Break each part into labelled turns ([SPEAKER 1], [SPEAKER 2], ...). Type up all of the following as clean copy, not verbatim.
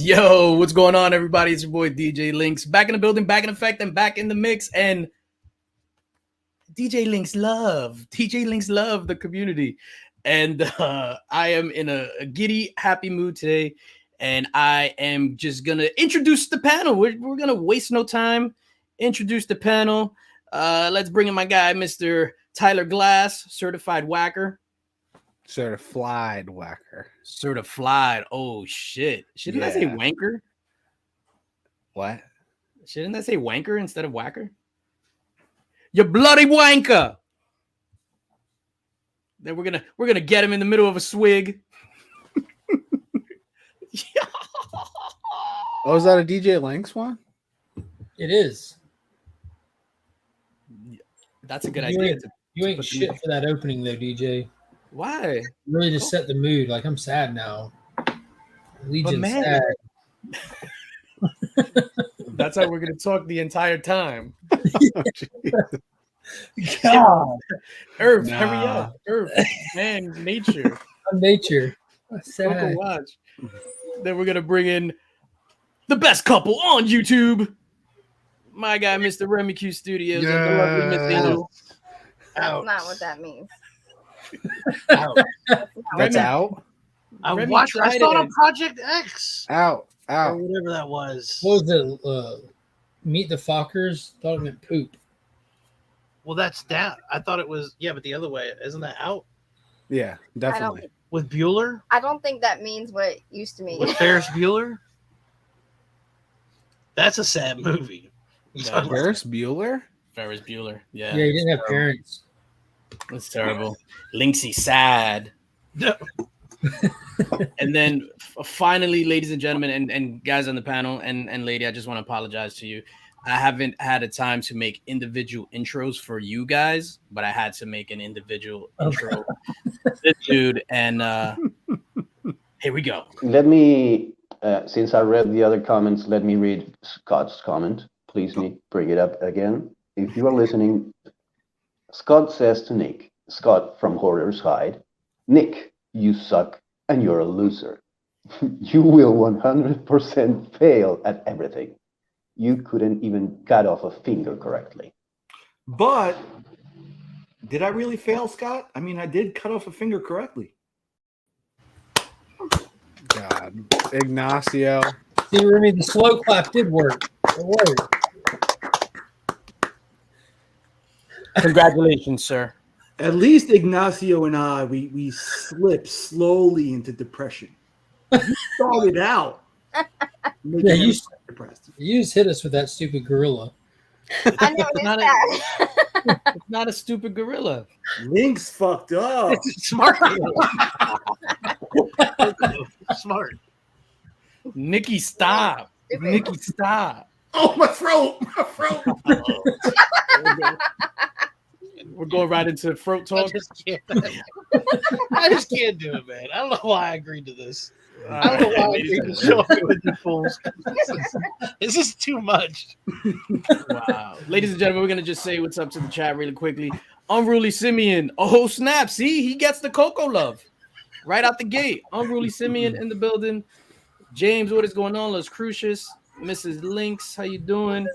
[SPEAKER 1] Yo, what's going on, everybody? It's your boy DJ Linx, back in the building, back in effect, and back in the mix. And DJ Linx love the community. And I am in a giddy, happy mood today. And I am just gonna introduce the panel. We're gonna waste no time. Introduce the panel. Let's bring in my guy, Mr. Tyler Glass, certified whacker.
[SPEAKER 2] Certified whacker.
[SPEAKER 1] Certified. Oh shit! Shouldn't I say wanker?
[SPEAKER 2] What?
[SPEAKER 1] Shouldn't I say wanker instead of whacker? You bloody wanker! Then we're gonna get him in the middle of a swig.
[SPEAKER 2] Oh, is that a DJ Linx one?
[SPEAKER 3] It is.
[SPEAKER 1] That's a good idea.
[SPEAKER 3] You ain't shit for that opening though, DJ.
[SPEAKER 1] Why?
[SPEAKER 3] Really just set the mood. Like I'm sad now. Legion's sad.
[SPEAKER 1] That's how we're gonna talk the entire time.
[SPEAKER 3] God.
[SPEAKER 1] Earth, hurry up. Earth, man, nature.
[SPEAKER 3] I'm nature.
[SPEAKER 1] Sad. Watch. Then we're gonna bring in the best couple on YouTube. My guy, Mr. Remy Q Studios, and the lovely Miss Angel.
[SPEAKER 4] That's not what that means.
[SPEAKER 3] Out.
[SPEAKER 2] That's out.
[SPEAKER 5] I saw it on Project X.
[SPEAKER 2] Out.
[SPEAKER 5] Or whatever that was.
[SPEAKER 3] What was it? Meet the Fockers? Thought it meant poop.
[SPEAKER 5] Well, that's down. I thought it was, but the other way. Isn't that out?
[SPEAKER 2] Yeah, definitely.
[SPEAKER 5] With Bueller?
[SPEAKER 4] I don't think that means what it used to mean.
[SPEAKER 5] With Ferris Bueller? That's a sad movie.
[SPEAKER 2] Ferris Bueller?
[SPEAKER 1] Ferris Bueller. Yeah.
[SPEAKER 3] Yeah, he didn't have parents.
[SPEAKER 1] That's terrible. Linksy sad.
[SPEAKER 5] No.
[SPEAKER 1] And then finally, ladies and gentlemen, and guys on the panel, and lady, I just want to apologize to you. I haven't had a time to make individual intros for you guys, but I had to make an individual intro for this dude. And here we go.
[SPEAKER 6] Let me, since I read the other comments, let me read Scott's comment. Please, Nick, bring it up again. If you are listening, Scott says to Nick, Scott from Hoarder's Hide, Nick, you suck and you're a loser. You will 100% fail at everything. You couldn't even cut off a finger correctly.
[SPEAKER 7] But did I really fail, Scott? I mean, I did cut off a finger correctly.
[SPEAKER 2] God. Ignacio.
[SPEAKER 3] See, Remy, the slow clap did work. It worked.
[SPEAKER 1] Congratulations, sir.
[SPEAKER 7] At least Ignacio and I, we slipped slowly into depression. You started out.
[SPEAKER 3] Yeah, you just hit us with that stupid gorilla.
[SPEAKER 4] I know
[SPEAKER 1] It's not a stupid gorilla.
[SPEAKER 7] Linx fucked up.
[SPEAKER 5] Smart. Smart.
[SPEAKER 1] Nikki, stop. Nikki, stop.
[SPEAKER 7] Oh, my throat. My throat.
[SPEAKER 1] We're going right into throat talk.
[SPEAKER 5] I just can't do it, man. I don't know why I agreed to this. I don't know why I agreed to show up with you fools. This is too much.
[SPEAKER 1] Wow. Ladies and gentlemen, we're going to just say what's up to the chat really quickly. Unruly Simeon. Oh, snap. See, he gets the Coco love right out the gate. Unruly Simeon in the building. James, what is going on? Los Crucius. Mrs. Linx, how you doing?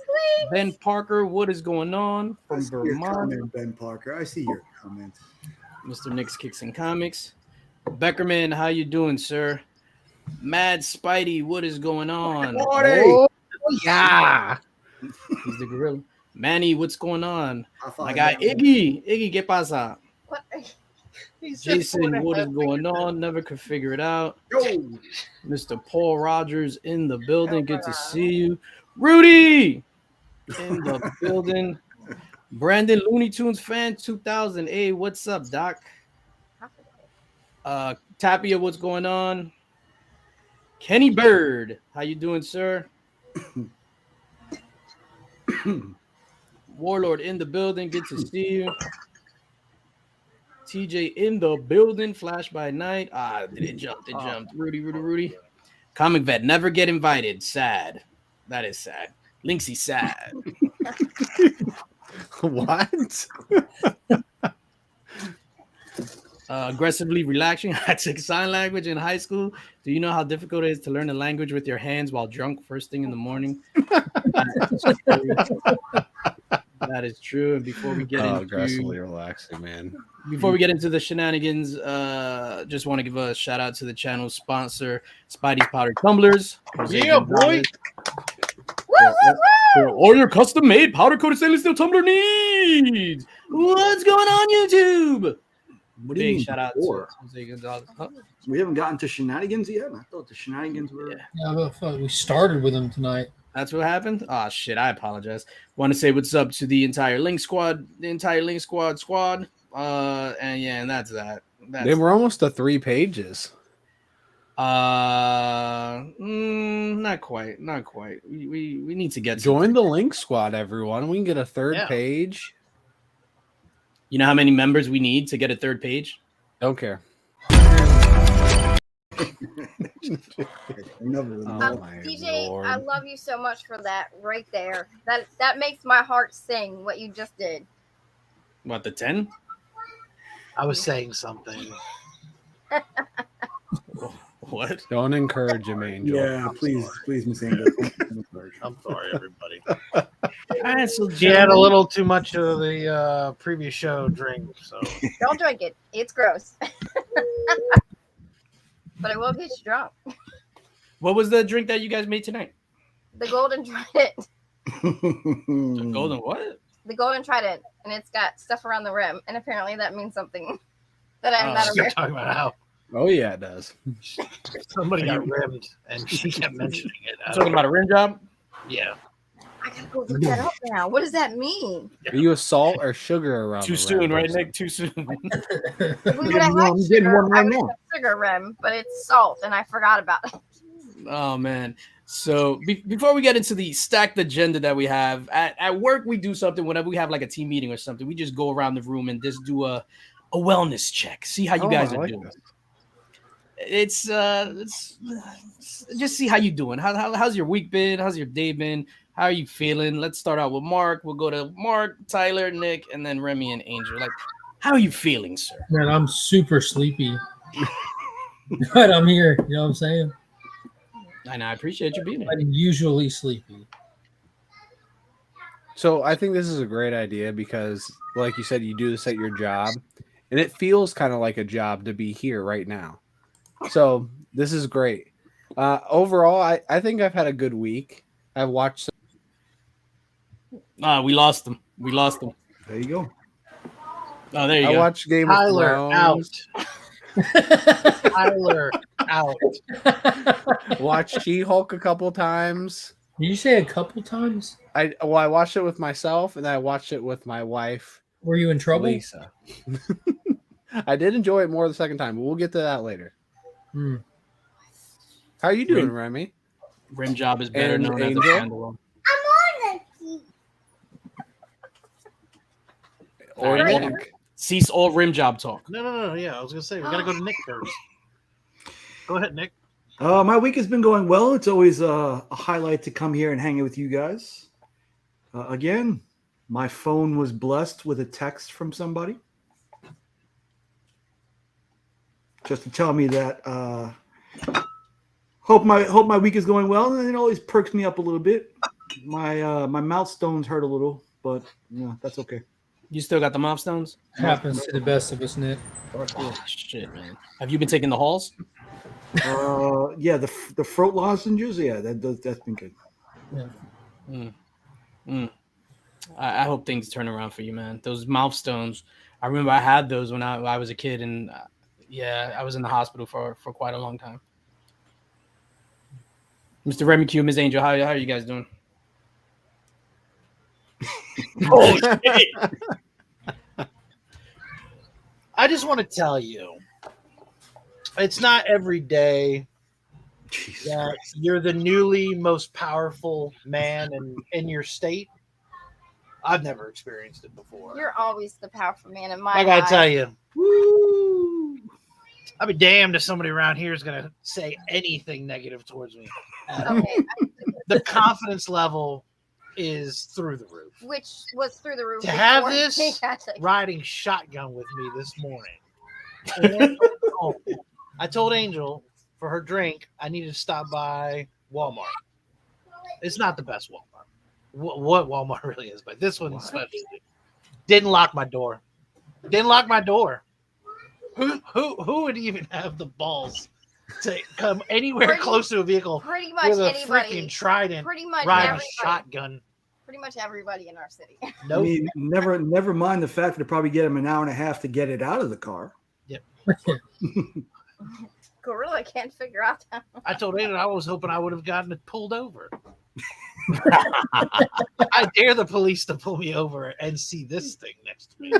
[SPEAKER 1] Ben Parker, what is going on from Vermont?
[SPEAKER 7] Ben Parker, I see your comments.
[SPEAKER 1] Mr. Nick's Kicks and Comics. Beckerman, how you doing, sir? Mad Spidey, what is going on?
[SPEAKER 2] Oh, yeah.
[SPEAKER 1] He's the gorilla. Manny, what's going on? My guy Iggy. Iggy, ¿qué pasa?
[SPEAKER 4] What?
[SPEAKER 1] Jason, what is going on? Never could figure it out. Mr. Paul Rogers in the building. Good to see you. Rudy in the building. Brandon Looney Tunes fan 2000. Hey, what's up, Doc? Tapia, what's going on? Kenny Bird, how you doing, sir? Warlord in the building. Good to see you. TJ in the building. Flash by night. It jumped. Rudy. Comic vet. Never get invited. Sad. That is sad. Linksy sad.
[SPEAKER 2] What?
[SPEAKER 1] Aggressively relaxing. I took sign language in high school. Do you know how difficult it is to learn a language with your hands while drunk first thing in the morning? That is true. And before we get
[SPEAKER 2] aggressively
[SPEAKER 1] into
[SPEAKER 2] relaxing, man.
[SPEAKER 1] the shenanigans, just want to give a shout out to the channel sponsor, Spidey's Powder Tumblers. Jose
[SPEAKER 5] Yeah, boy.
[SPEAKER 1] For all your custom made powder coated stainless steel tumbler needs. What's going on, YouTube?
[SPEAKER 7] What do you
[SPEAKER 1] Big
[SPEAKER 7] mean
[SPEAKER 1] shout out to
[SPEAKER 7] before?
[SPEAKER 1] Jose Gonzalez. Huh?
[SPEAKER 7] We haven't gotten to shenanigans yet. I thought the shenanigans were.
[SPEAKER 3] Yeah, but fuck, we started with them tonight.
[SPEAKER 1] That's what happened. Oh shit! I apologize. Want to say what's up to the entire Linx squad, squad. And that's that.
[SPEAKER 2] They were almost to 3 pages.
[SPEAKER 1] Not quite. We need to get
[SPEAKER 2] Join the Linx squad, everyone. We can get a 3rd page.
[SPEAKER 1] You know how many members we need to get a 3rd page?
[SPEAKER 2] Don't care.
[SPEAKER 4] DJ,
[SPEAKER 2] Lord.
[SPEAKER 4] I love you so much for that right there. That makes my heart sing. What you just did.
[SPEAKER 1] What, the 10?
[SPEAKER 5] I was saying something.
[SPEAKER 1] What?
[SPEAKER 2] Don't encourage him, Angel.
[SPEAKER 7] Yeah, please, Miss Angel.
[SPEAKER 5] I'm sorry, everybody.
[SPEAKER 1] All right, so
[SPEAKER 5] She had a little too much of the previous show drink, so
[SPEAKER 4] Don't drink it. It's gross. But it will get you drunk.
[SPEAKER 1] What was the drink that you guys made tonight?
[SPEAKER 4] The golden trident.
[SPEAKER 1] The golden what?
[SPEAKER 4] The golden trident, and it's got stuff around the rim, and apparently that means something that I'm not
[SPEAKER 5] you're
[SPEAKER 4] aware.
[SPEAKER 5] talking about how
[SPEAKER 2] Oh, yeah, it does.
[SPEAKER 5] somebody got rimmed, and she kept mentioning it.
[SPEAKER 1] Talking about a rim job?
[SPEAKER 5] Yeah.
[SPEAKER 4] I gotta go look that up now. What does that mean?
[SPEAKER 2] Are you a salt or sugar around
[SPEAKER 1] Too
[SPEAKER 2] the
[SPEAKER 1] soon,
[SPEAKER 2] rim
[SPEAKER 1] right,
[SPEAKER 2] person?
[SPEAKER 1] Nick? Too soon.
[SPEAKER 4] If we would have
[SPEAKER 7] I'm
[SPEAKER 4] had
[SPEAKER 7] getting
[SPEAKER 4] sugar,
[SPEAKER 7] one right
[SPEAKER 4] I would
[SPEAKER 7] now.
[SPEAKER 4] have sugar rim, but it's salt, and I forgot about it.
[SPEAKER 1] Oh man. So before we get into the stacked agenda that we have at work, we do something whenever we have like a team meeting or something. We just go around the room and just do a wellness check. See how you guys
[SPEAKER 2] I
[SPEAKER 1] are
[SPEAKER 2] like
[SPEAKER 1] doing.
[SPEAKER 2] this.
[SPEAKER 1] It's just see how you doing. How's your week been? How's your day been? How are you feeling? Let's start out with Mark. We'll go to Mark, Tyler, Nick, and then Remy and Angel. Like, how are you feeling, sir?
[SPEAKER 3] Man, I'm super sleepy. But I'm here. You know what I'm saying?
[SPEAKER 1] And I appreciate you being here.
[SPEAKER 3] I'm usually sleepy.
[SPEAKER 2] So I think this is a great idea because, like you said, you do this at your job, and it feels kind of like a job to be here right now. So this is great. Overall, I think I've had a good week. I've watched.
[SPEAKER 1] We lost them.
[SPEAKER 7] There you go.
[SPEAKER 1] Oh, there you
[SPEAKER 2] I
[SPEAKER 1] go.
[SPEAKER 2] watched Game of
[SPEAKER 5] Tyler out.
[SPEAKER 2] Thrones.
[SPEAKER 5] Tyler out.
[SPEAKER 2] Watched She-Hulk a couple times.
[SPEAKER 3] Did you say a couple times?
[SPEAKER 2] I watched it with myself, and I watched it with my wife,
[SPEAKER 3] Were you in trouble?
[SPEAKER 2] Lisa. I did enjoy it more the second time, but we'll get to that later.
[SPEAKER 3] Hmm.
[SPEAKER 2] How are you doing, Remy?
[SPEAKER 1] Rim job is better
[SPEAKER 2] And
[SPEAKER 1] known as a
[SPEAKER 2] Angel?
[SPEAKER 1] standalone.
[SPEAKER 2] Or
[SPEAKER 1] Right.
[SPEAKER 2] Nick?
[SPEAKER 1] Cease all rim job talk.
[SPEAKER 5] No. Yeah, I was gonna say we gotta go to Nick first. Go ahead, Nick.
[SPEAKER 7] My week has been going well. It's always a highlight to come here and hang out with you guys. Again, my phone was blessed with a text from somebody just to tell me that hope my week is going well, and it always perks me up a little bit. My mouth stones hurt a little, but that's okay.
[SPEAKER 1] You still got the milestones?
[SPEAKER 3] Happens to the best of us, Nick.
[SPEAKER 1] Oh, shit, man. Have you been taking the halls?
[SPEAKER 7] Yeah, the throat lozenges. Yeah, that's been good.
[SPEAKER 3] Yeah.
[SPEAKER 1] I hope things turn around for you, man. Those mouth stones. I remember I had those when I was a kid, and I was in the hospital for quite a long time. Mr. Remy Q, Ms. Angel, how are you guys doing? Oh, shit.
[SPEAKER 5] I just want to tell you, it's not every day that you're the newly most powerful man in your state. I've never experienced it before.
[SPEAKER 4] You're always the powerful man in my
[SPEAKER 5] I gotta
[SPEAKER 4] eyes.
[SPEAKER 5] tell you,
[SPEAKER 7] Woo!
[SPEAKER 5] I'd be damned if somebody around here is gonna say anything negative towards me.
[SPEAKER 4] Okay,
[SPEAKER 5] The confidence level is through the roof.
[SPEAKER 4] which was through the roof.
[SPEAKER 5] To have
[SPEAKER 4] before
[SPEAKER 5] this
[SPEAKER 4] he got to-
[SPEAKER 5] riding shotgun with me this morning I told Angel for her drink, I needed to stop by Walmart. It's not the best Walmart. What Walmart really is, but this one especially. Didn't lock my door. Who would even have the balls to come anywhere close to a vehicle
[SPEAKER 4] Pretty much
[SPEAKER 5] with a
[SPEAKER 4] anybody.
[SPEAKER 5] freaking trident,
[SPEAKER 4] Pretty much
[SPEAKER 5] riding a
[SPEAKER 4] everybody.
[SPEAKER 5] shotgun?
[SPEAKER 4] Pretty much everybody in our city.
[SPEAKER 5] Nope.
[SPEAKER 7] I mean, never mind the fact that it probably get him an hour and a half to get it out of the car.
[SPEAKER 4] Gorilla can't figure out how.
[SPEAKER 5] I told Aiden I was hoping I would have gotten it pulled over. I dare the police to pull me over and see this thing next to me.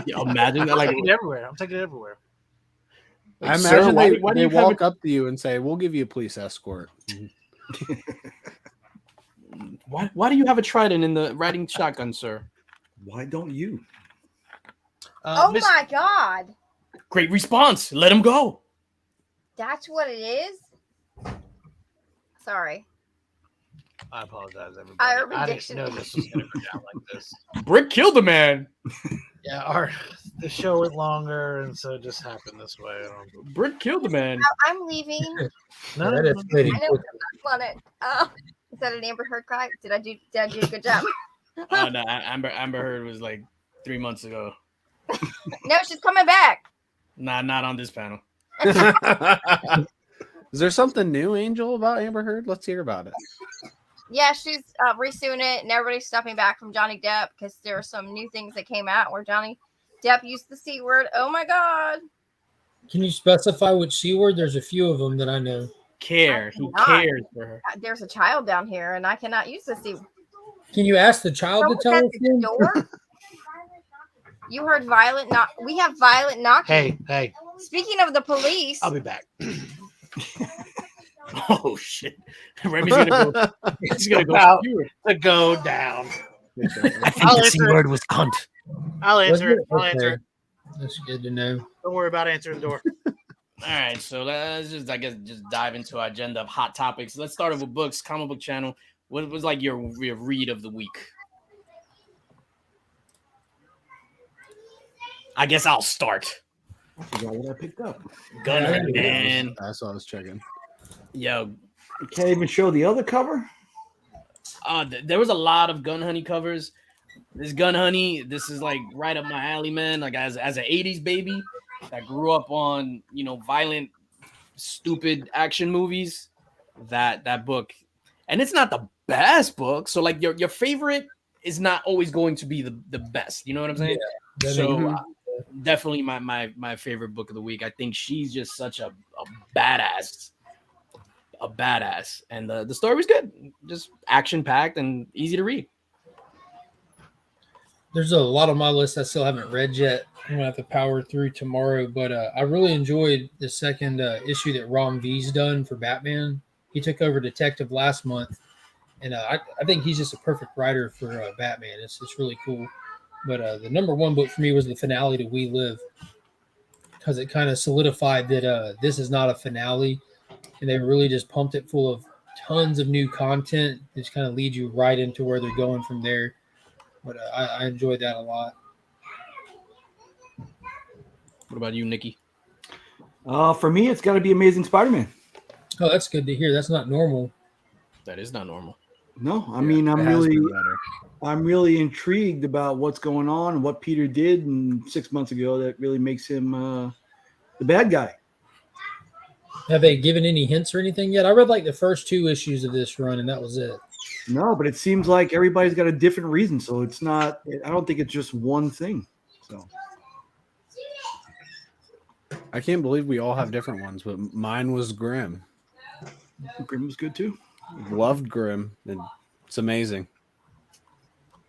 [SPEAKER 1] Yeah, imagine that.
[SPEAKER 5] I'm
[SPEAKER 1] Like,
[SPEAKER 5] taking it everywhere. I'm taking it everywhere.
[SPEAKER 2] I
[SPEAKER 1] sir,
[SPEAKER 2] imagine
[SPEAKER 1] why do
[SPEAKER 2] they
[SPEAKER 1] you have
[SPEAKER 2] walk up to you and say, "We'll give you a police escort."
[SPEAKER 1] why do you have a trident in the riding shotgun, sir?
[SPEAKER 7] Why don't you?
[SPEAKER 4] Oh my God.
[SPEAKER 1] Great response. Let him go.
[SPEAKER 4] That's what it is? Sorry.
[SPEAKER 5] I apologize, everybody.
[SPEAKER 4] Urban
[SPEAKER 5] I didn't
[SPEAKER 4] Dictionary.
[SPEAKER 5] know this was going to go down like this.
[SPEAKER 1] Brick killed the man.
[SPEAKER 5] Yeah, the show went longer, and so it just happened this way.
[SPEAKER 1] Brick killed the man.
[SPEAKER 4] I'm leaving.
[SPEAKER 5] No,
[SPEAKER 3] That
[SPEAKER 5] no,
[SPEAKER 3] escalated
[SPEAKER 4] I know
[SPEAKER 3] quick.
[SPEAKER 4] on it. Is that an Amber Heard cry? Did I do a good job?
[SPEAKER 1] Oh no, Amber Heard was like 3 months ago.
[SPEAKER 4] No, she's coming back.
[SPEAKER 1] Nah, not on this panel.
[SPEAKER 2] Is there something new, Angel, about Amber Heard? Let's hear about it.
[SPEAKER 4] Yeah, she's resuing it, and everybody's stepping back from Johnny Depp because there are some new things that came out where Johnny Depp used the C word. Oh my God.
[SPEAKER 3] Can you specify which C word? There's a few of them that I know.
[SPEAKER 1] Care. He
[SPEAKER 4] cannot.
[SPEAKER 1] cares for her.
[SPEAKER 4] There's a child down here, and I cannot use the C word.
[SPEAKER 3] Can you ask the child to tell us? then?
[SPEAKER 4] Door? You heard violent knock. We have violent knocking.
[SPEAKER 5] Hey,
[SPEAKER 4] Speaking of the police,
[SPEAKER 5] I'll be back.
[SPEAKER 1] Oh shit. Remy's gonna go. He's gonna go.
[SPEAKER 5] Wow.
[SPEAKER 1] skewer.
[SPEAKER 5] To go down.
[SPEAKER 1] I think
[SPEAKER 5] I'll
[SPEAKER 1] the C
[SPEAKER 5] answer it.
[SPEAKER 1] word was cunt.
[SPEAKER 5] I'll answer it. I'll
[SPEAKER 3] Okay.
[SPEAKER 5] answer it.
[SPEAKER 3] That's good to know.
[SPEAKER 5] Don't worry about answering the door.
[SPEAKER 1] All right, so let's just, I guess, just dive into our agenda of hot topics. Let's start with books, comic book channel. What was like your read of the week? I guess I'll start.
[SPEAKER 7] I forgot what I picked up.
[SPEAKER 1] Gunner, man.
[SPEAKER 2] That's what I was checking.
[SPEAKER 1] Yo,
[SPEAKER 7] You can't even show the other cover.
[SPEAKER 1] there was a lot of Gun Honey covers. This Gun Honey, this is like right up my alley, man. Like as an 80s baby that grew up on, violent, stupid action movies, that book. And it's not the best book. So like your favorite is not always going to be the best. You know what I'm saying?
[SPEAKER 3] Yeah,
[SPEAKER 1] So definitely my favorite book of the week. I think she's just such a badass. A badass. And the story was good. Just action packed and easy to read.
[SPEAKER 3] There's a lot on my list I still haven't read yet. I'm gonna have to power through tomorrow, but I really enjoyed the second issue that Rom V's done for Batman. He took over Detective last month, and I think he's just a perfect writer for Batman. It's really cool. But the number one book for me was the finale to We Live, because it kind of solidified that this is not a finale, and they really just pumped it full of tons of new content. Just kind of lead you right into where they're going from there. But I enjoyed that a lot.
[SPEAKER 1] What about you, Nikki?
[SPEAKER 7] For me, it's got to be Amazing Spider-Man.
[SPEAKER 3] Oh, that's good to hear. That's not normal.
[SPEAKER 1] That is not normal.
[SPEAKER 7] No, I mean,
[SPEAKER 2] It has been better.
[SPEAKER 7] I'm really intrigued about what's going on and what Peter did 6 months ago that really makes him the bad guy.
[SPEAKER 3] Have they given any hints or anything yet? I read like the first 2 issues of this run, and that was it.
[SPEAKER 7] No, but it seems like everybody's got a different reason. So it's not, I don't think it's just one thing. So
[SPEAKER 2] I can't believe we all have different ones, but mine was Grimm.
[SPEAKER 7] Grimm was good too.
[SPEAKER 2] Loved Grimm. And it's amazing.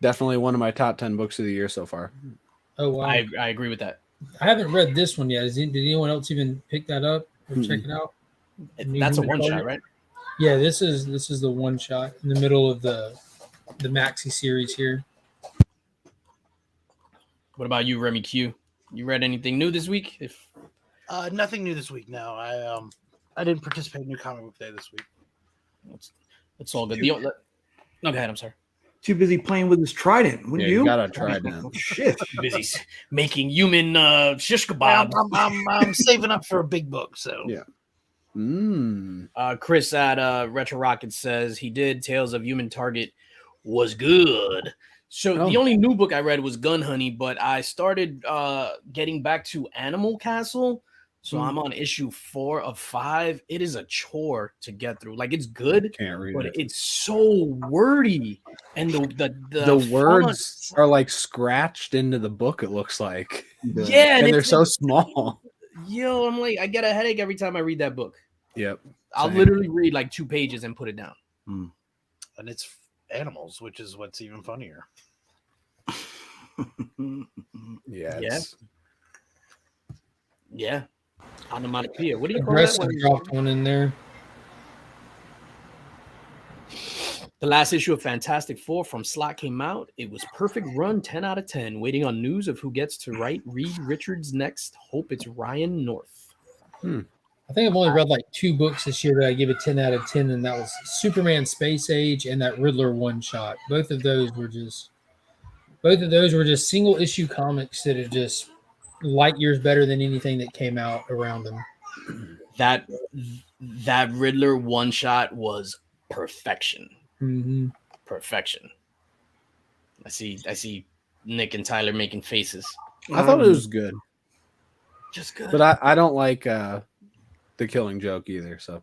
[SPEAKER 2] Definitely one of my top 10 books of the year so far.
[SPEAKER 3] Oh, wow.
[SPEAKER 1] I agree with that.
[SPEAKER 3] I haven't read this one yet. Did anyone else even pick that up or check it out?
[SPEAKER 1] That's a one shot, right?
[SPEAKER 3] Yeah, this is the one shot in the middle of the maxi series here.
[SPEAKER 1] What about you, Remy Q? You read anything new this week?
[SPEAKER 5] Nothing new this week. No, I didn't participate in New Comic Book Day this week.
[SPEAKER 1] It's all good. No, go ahead. I'm sorry.
[SPEAKER 7] Too busy playing with his trident. Wouldn't
[SPEAKER 2] you
[SPEAKER 7] you?
[SPEAKER 2] got a trident.
[SPEAKER 7] Oh, shit.
[SPEAKER 1] Busy making human shish
[SPEAKER 5] Well,
[SPEAKER 1] kebabs.
[SPEAKER 5] I'm saving up for a big book, so
[SPEAKER 2] Yeah. Mm.
[SPEAKER 1] Chris at Retro Rocket says he did Tales of Human Target was good. So the
[SPEAKER 2] Oh.
[SPEAKER 1] only new book I read was Gun Honey, but I started getting back to Animal Castle. So I'm on issue 4 of 5. It is a chore to get through. Like, it's good,
[SPEAKER 2] Can't read
[SPEAKER 1] but
[SPEAKER 2] it.
[SPEAKER 1] it's so wordy, and
[SPEAKER 2] The words
[SPEAKER 1] fonts-
[SPEAKER 2] are like scratched into the book. It looks like,
[SPEAKER 1] yeah,
[SPEAKER 2] and they're
[SPEAKER 1] it's
[SPEAKER 2] so
[SPEAKER 1] like,
[SPEAKER 2] small.
[SPEAKER 1] yo, I'm like, I get a headache every time I read that book.
[SPEAKER 2] Yep.
[SPEAKER 1] I'll
[SPEAKER 2] Same.
[SPEAKER 1] literally read like 2 pages and put it down.
[SPEAKER 5] and it's animals, which is what's even funnier.
[SPEAKER 2] Yeah.
[SPEAKER 1] Yeah.
[SPEAKER 2] It's,
[SPEAKER 1] Yeah. Onomatopoeia. What do you call
[SPEAKER 3] Aggressive
[SPEAKER 1] that?
[SPEAKER 3] dropped one in there.
[SPEAKER 1] The last issue of Fantastic Four from Slot came out. It was perfect run, 10 out of 10. Waiting on news of who gets to write Reed Richards next. Hope it's Ryan North.
[SPEAKER 3] I think I've only read like 2 books this year that I give a 10 out of 10, and that was Superman Space Age and that Riddler one shot. Both of those were just single issue comics that are just light years better than anything that came out around them.
[SPEAKER 1] That Riddler one shot was perfection.
[SPEAKER 3] Mm-hmm.
[SPEAKER 1] Perfection. I see Nick and Tyler making faces.
[SPEAKER 2] I thought it was good,
[SPEAKER 1] Just good.
[SPEAKER 2] but I don't like the Killing Joke either. So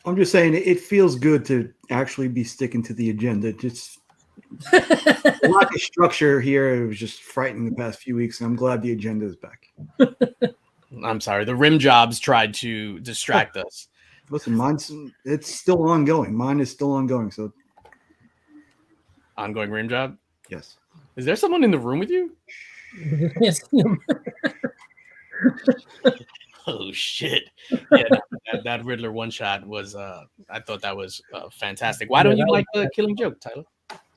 [SPEAKER 7] I'm just saying it feels good to actually be sticking to the agenda. Just lack of structure here. It was just frightening the past few weeks, and I'm glad the agenda is back.
[SPEAKER 1] I'm sorry. The rim jobs tried to distract us.
[SPEAKER 7] Listen, it's still ongoing. Mine is still ongoing. So
[SPEAKER 1] Ongoing rim job.
[SPEAKER 7] yes.
[SPEAKER 1] Is there someone in the room with you?
[SPEAKER 3] Yes.
[SPEAKER 1] Oh shit! Yeah, that Riddler one shot was. I thought that was fantastic. Why don't you like the Killing Joke, Tyler?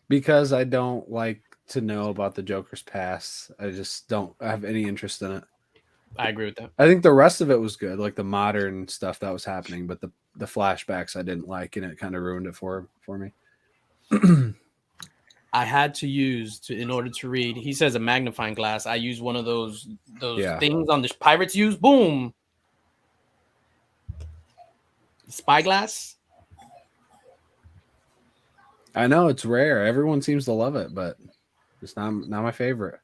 [SPEAKER 2] because I don't like to know about the Joker's past, I just don't have any interest in it.
[SPEAKER 1] I agree with that.
[SPEAKER 2] I think the rest of it was good, like the modern stuff that was happening, but the flashbacks I didn't like, and it kind of ruined it for me.
[SPEAKER 1] I had to use in order to read. He says a magnifying glass. I use one of those things on the pirates use. Boom. Spyglass.
[SPEAKER 2] I know it's rare. Everyone seems to love it, but it's not my favorite.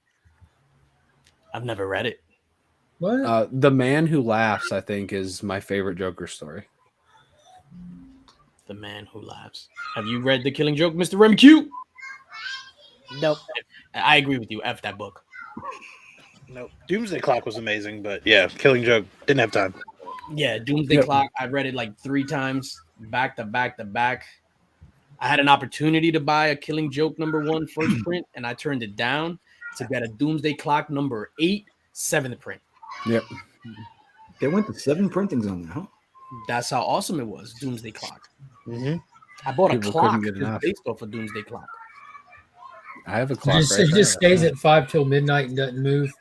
[SPEAKER 1] I've never read it.
[SPEAKER 3] What?
[SPEAKER 2] The Man Who Laughs, I think, is my favorite Joker story.
[SPEAKER 1] The Man Who Laughs. Have you read The Killing Joke, Mr. Remy Q?
[SPEAKER 5] Nope.
[SPEAKER 1] I agree with you. F that book.
[SPEAKER 5] Nope. Doomsday Clock was amazing, but yeah, Killing Joke didn't have time.
[SPEAKER 1] Yeah, Doomsday Clock. I read it like 3 times, back to back to back. I had an opportunity to buy a Killing Joke #1 first print, and I turned it down to get a Doomsday Clock #8 7th print.
[SPEAKER 2] Yep.
[SPEAKER 7] They went to 7 printings on that, huh?
[SPEAKER 1] That's how awesome it was, Doomsday Clock.
[SPEAKER 5] Mm-hmm.
[SPEAKER 1] I bought
[SPEAKER 2] People
[SPEAKER 1] a clock
[SPEAKER 2] couldn't get enough.
[SPEAKER 1] based off of Doomsday Clock.
[SPEAKER 2] I have a
[SPEAKER 3] He
[SPEAKER 2] clock
[SPEAKER 3] just,
[SPEAKER 2] right
[SPEAKER 3] he
[SPEAKER 2] there.
[SPEAKER 3] just stays at 5 till midnight and doesn't move.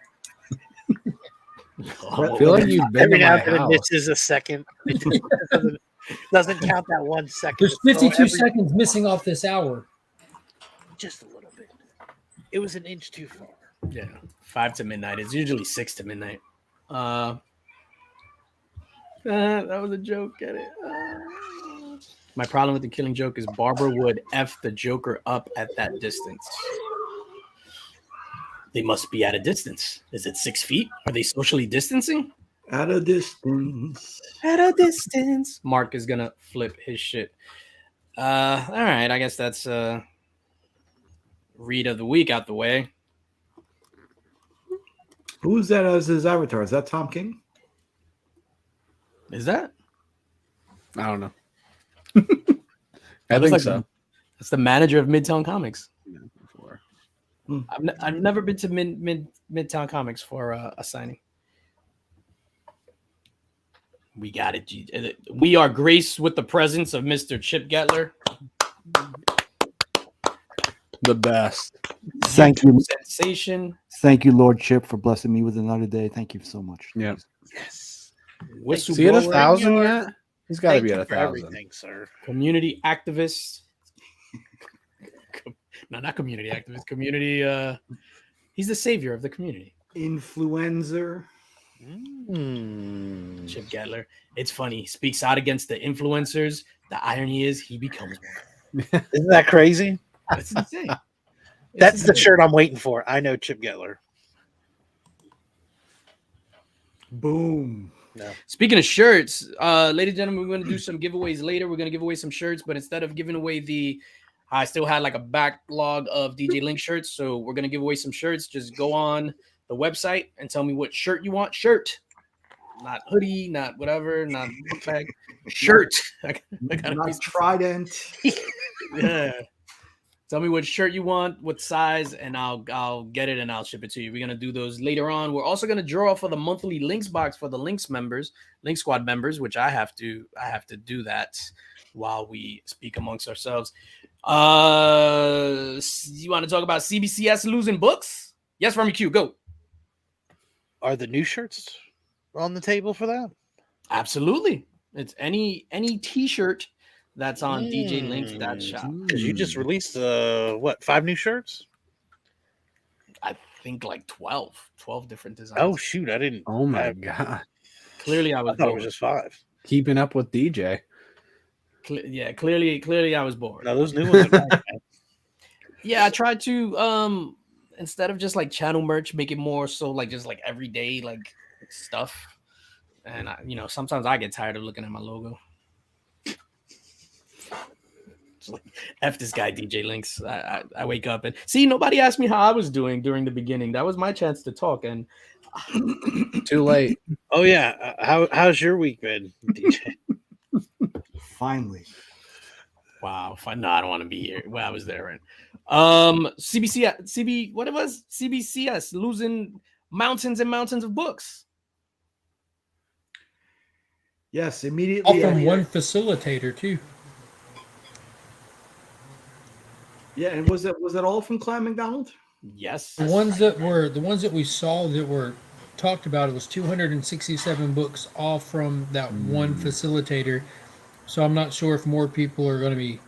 [SPEAKER 2] I feel like you've been
[SPEAKER 5] Every
[SPEAKER 2] to
[SPEAKER 5] now
[SPEAKER 2] my
[SPEAKER 5] and then
[SPEAKER 2] house.
[SPEAKER 5] it misses a second. It doesn't count that 1 second.
[SPEAKER 3] There's 52 seconds missing off this hour.
[SPEAKER 5] Just a little bit. It was an inch too far.
[SPEAKER 1] Yeah, 5 to midnight. It's usually 6 to midnight. That was a joke. Get it? My problem with The Killing Joke is Barbara would F the Joker up at that distance. They must be at a distance. Is it 6 feet? Are they socially distancing?
[SPEAKER 7] At a distance.
[SPEAKER 1] At a distance. Mark is gonna flip his shit. All right. I guess that's read of the week out the way.
[SPEAKER 7] Who's that as his avatar? Is that Tom King?
[SPEAKER 1] Is that?
[SPEAKER 2] I don't know.
[SPEAKER 1] That
[SPEAKER 2] I
[SPEAKER 1] looks
[SPEAKER 2] think
[SPEAKER 1] like
[SPEAKER 2] so.
[SPEAKER 1] That's the manager of Midtown Comics.
[SPEAKER 2] Before.
[SPEAKER 1] I've never been to Midtown Comics for a signing. We got it. We are graced with the presence of Mr. Chip Gettler.
[SPEAKER 2] The best.
[SPEAKER 7] Thank you.
[SPEAKER 1] Sensation.
[SPEAKER 7] Thank you, Lord Chip, for blessing me with another day. Thank you so much.
[SPEAKER 2] Yeah.
[SPEAKER 5] Yes.
[SPEAKER 2] Is he at 1,000
[SPEAKER 5] Whistleblower.
[SPEAKER 2] yet? He's got to
[SPEAKER 5] Thank
[SPEAKER 2] be
[SPEAKER 5] you
[SPEAKER 2] at
[SPEAKER 5] for
[SPEAKER 2] 1,000.
[SPEAKER 5] everything, sir.
[SPEAKER 1] Community activist. No, not community activist. Community. He's the savior of the community.
[SPEAKER 7] Influencer.
[SPEAKER 1] Chip Gettler. It's funny. He speaks out against the influencers. The irony is he becomes one.
[SPEAKER 5] Isn't that crazy?
[SPEAKER 1] That's insane.
[SPEAKER 5] That's the shirt I'm waiting for. I know Chip Gettler.
[SPEAKER 7] Boom.
[SPEAKER 5] No.
[SPEAKER 1] Speaking of shirts, ladies and gentlemen, we're going to do some giveaways later. We're going to give away some shirts, but instead of giving away I still had like a backlog of DJ Linx shirts, so we're going to give away some shirts. Just go on the website and tell me what shirt you want. Shirt. Not hoodie, not whatever, not book bag. Shirt. I gotta
[SPEAKER 7] Not trident.
[SPEAKER 1] Yeah. Tell me what shirt you want, what size, and I'll get it and I'll ship it to you. We're gonna do those later on. We're also gonna draw for the monthly Linx box for the Linx members, Linx Squad members, which I have to do that while we speak amongst ourselves. You want to talk about CBCS losing books? Yes, Remy Q, go.
[SPEAKER 5] Are the new shirts on the table for that?
[SPEAKER 1] Absolutely. It's any T-shirt that's on djlinx.shop.
[SPEAKER 5] Because you just released 5 new shirts?
[SPEAKER 1] I think like 12 different designs.
[SPEAKER 5] Oh shoot, I didn't.
[SPEAKER 2] Oh my god!
[SPEAKER 1] Clearly, I
[SPEAKER 5] I
[SPEAKER 1] was
[SPEAKER 5] thought it
[SPEAKER 1] bored.
[SPEAKER 5] was just 5.
[SPEAKER 2] Keeping up with DJ.
[SPEAKER 1] Clearly, I was bored.
[SPEAKER 5] No, those new ones are nice, man.
[SPEAKER 1] Yeah, I tried to instead of just like channel merch, make it more so like just like everyday like stuff. And sometimes I get tired of looking at my logo. It's like, F this guy, DJ Linx. I wake up and see, nobody asked me how I was doing during the beginning. That was my chance to talk, and
[SPEAKER 2] Too late.
[SPEAKER 5] Oh yeah, how's your week been, DJ?
[SPEAKER 7] Finally.
[SPEAKER 1] wow, fine. No, I don't want to be here. Well, I was there, right? CBCS losing mountains and mountains of books.
[SPEAKER 7] Yes, immediately.
[SPEAKER 3] All from one facilitator too.
[SPEAKER 7] Yeah, and was that all from Clan McDonald?
[SPEAKER 1] Yes.
[SPEAKER 3] The ones that we saw that were talked about, it was 267 books, all from that one facilitator. So I'm not sure if more people are going to be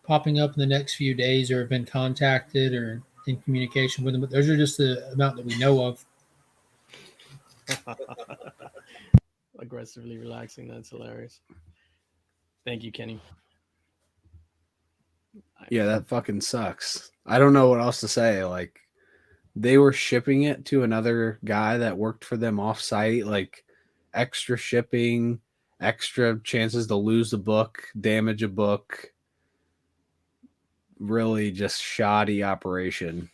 [SPEAKER 3] popping up in the next few days or have been contacted or in communication with them. But those are just the amount that we know of.
[SPEAKER 1] Aggressively relaxing. That's hilarious. Thank you, Kenny.
[SPEAKER 2] Yeah, that fucking sucks. I don't know what else to say. Like, they were shipping it to another guy that worked for them off-site, like extra shipping, extra chances to lose a book, damage a book. Really just shoddy operation.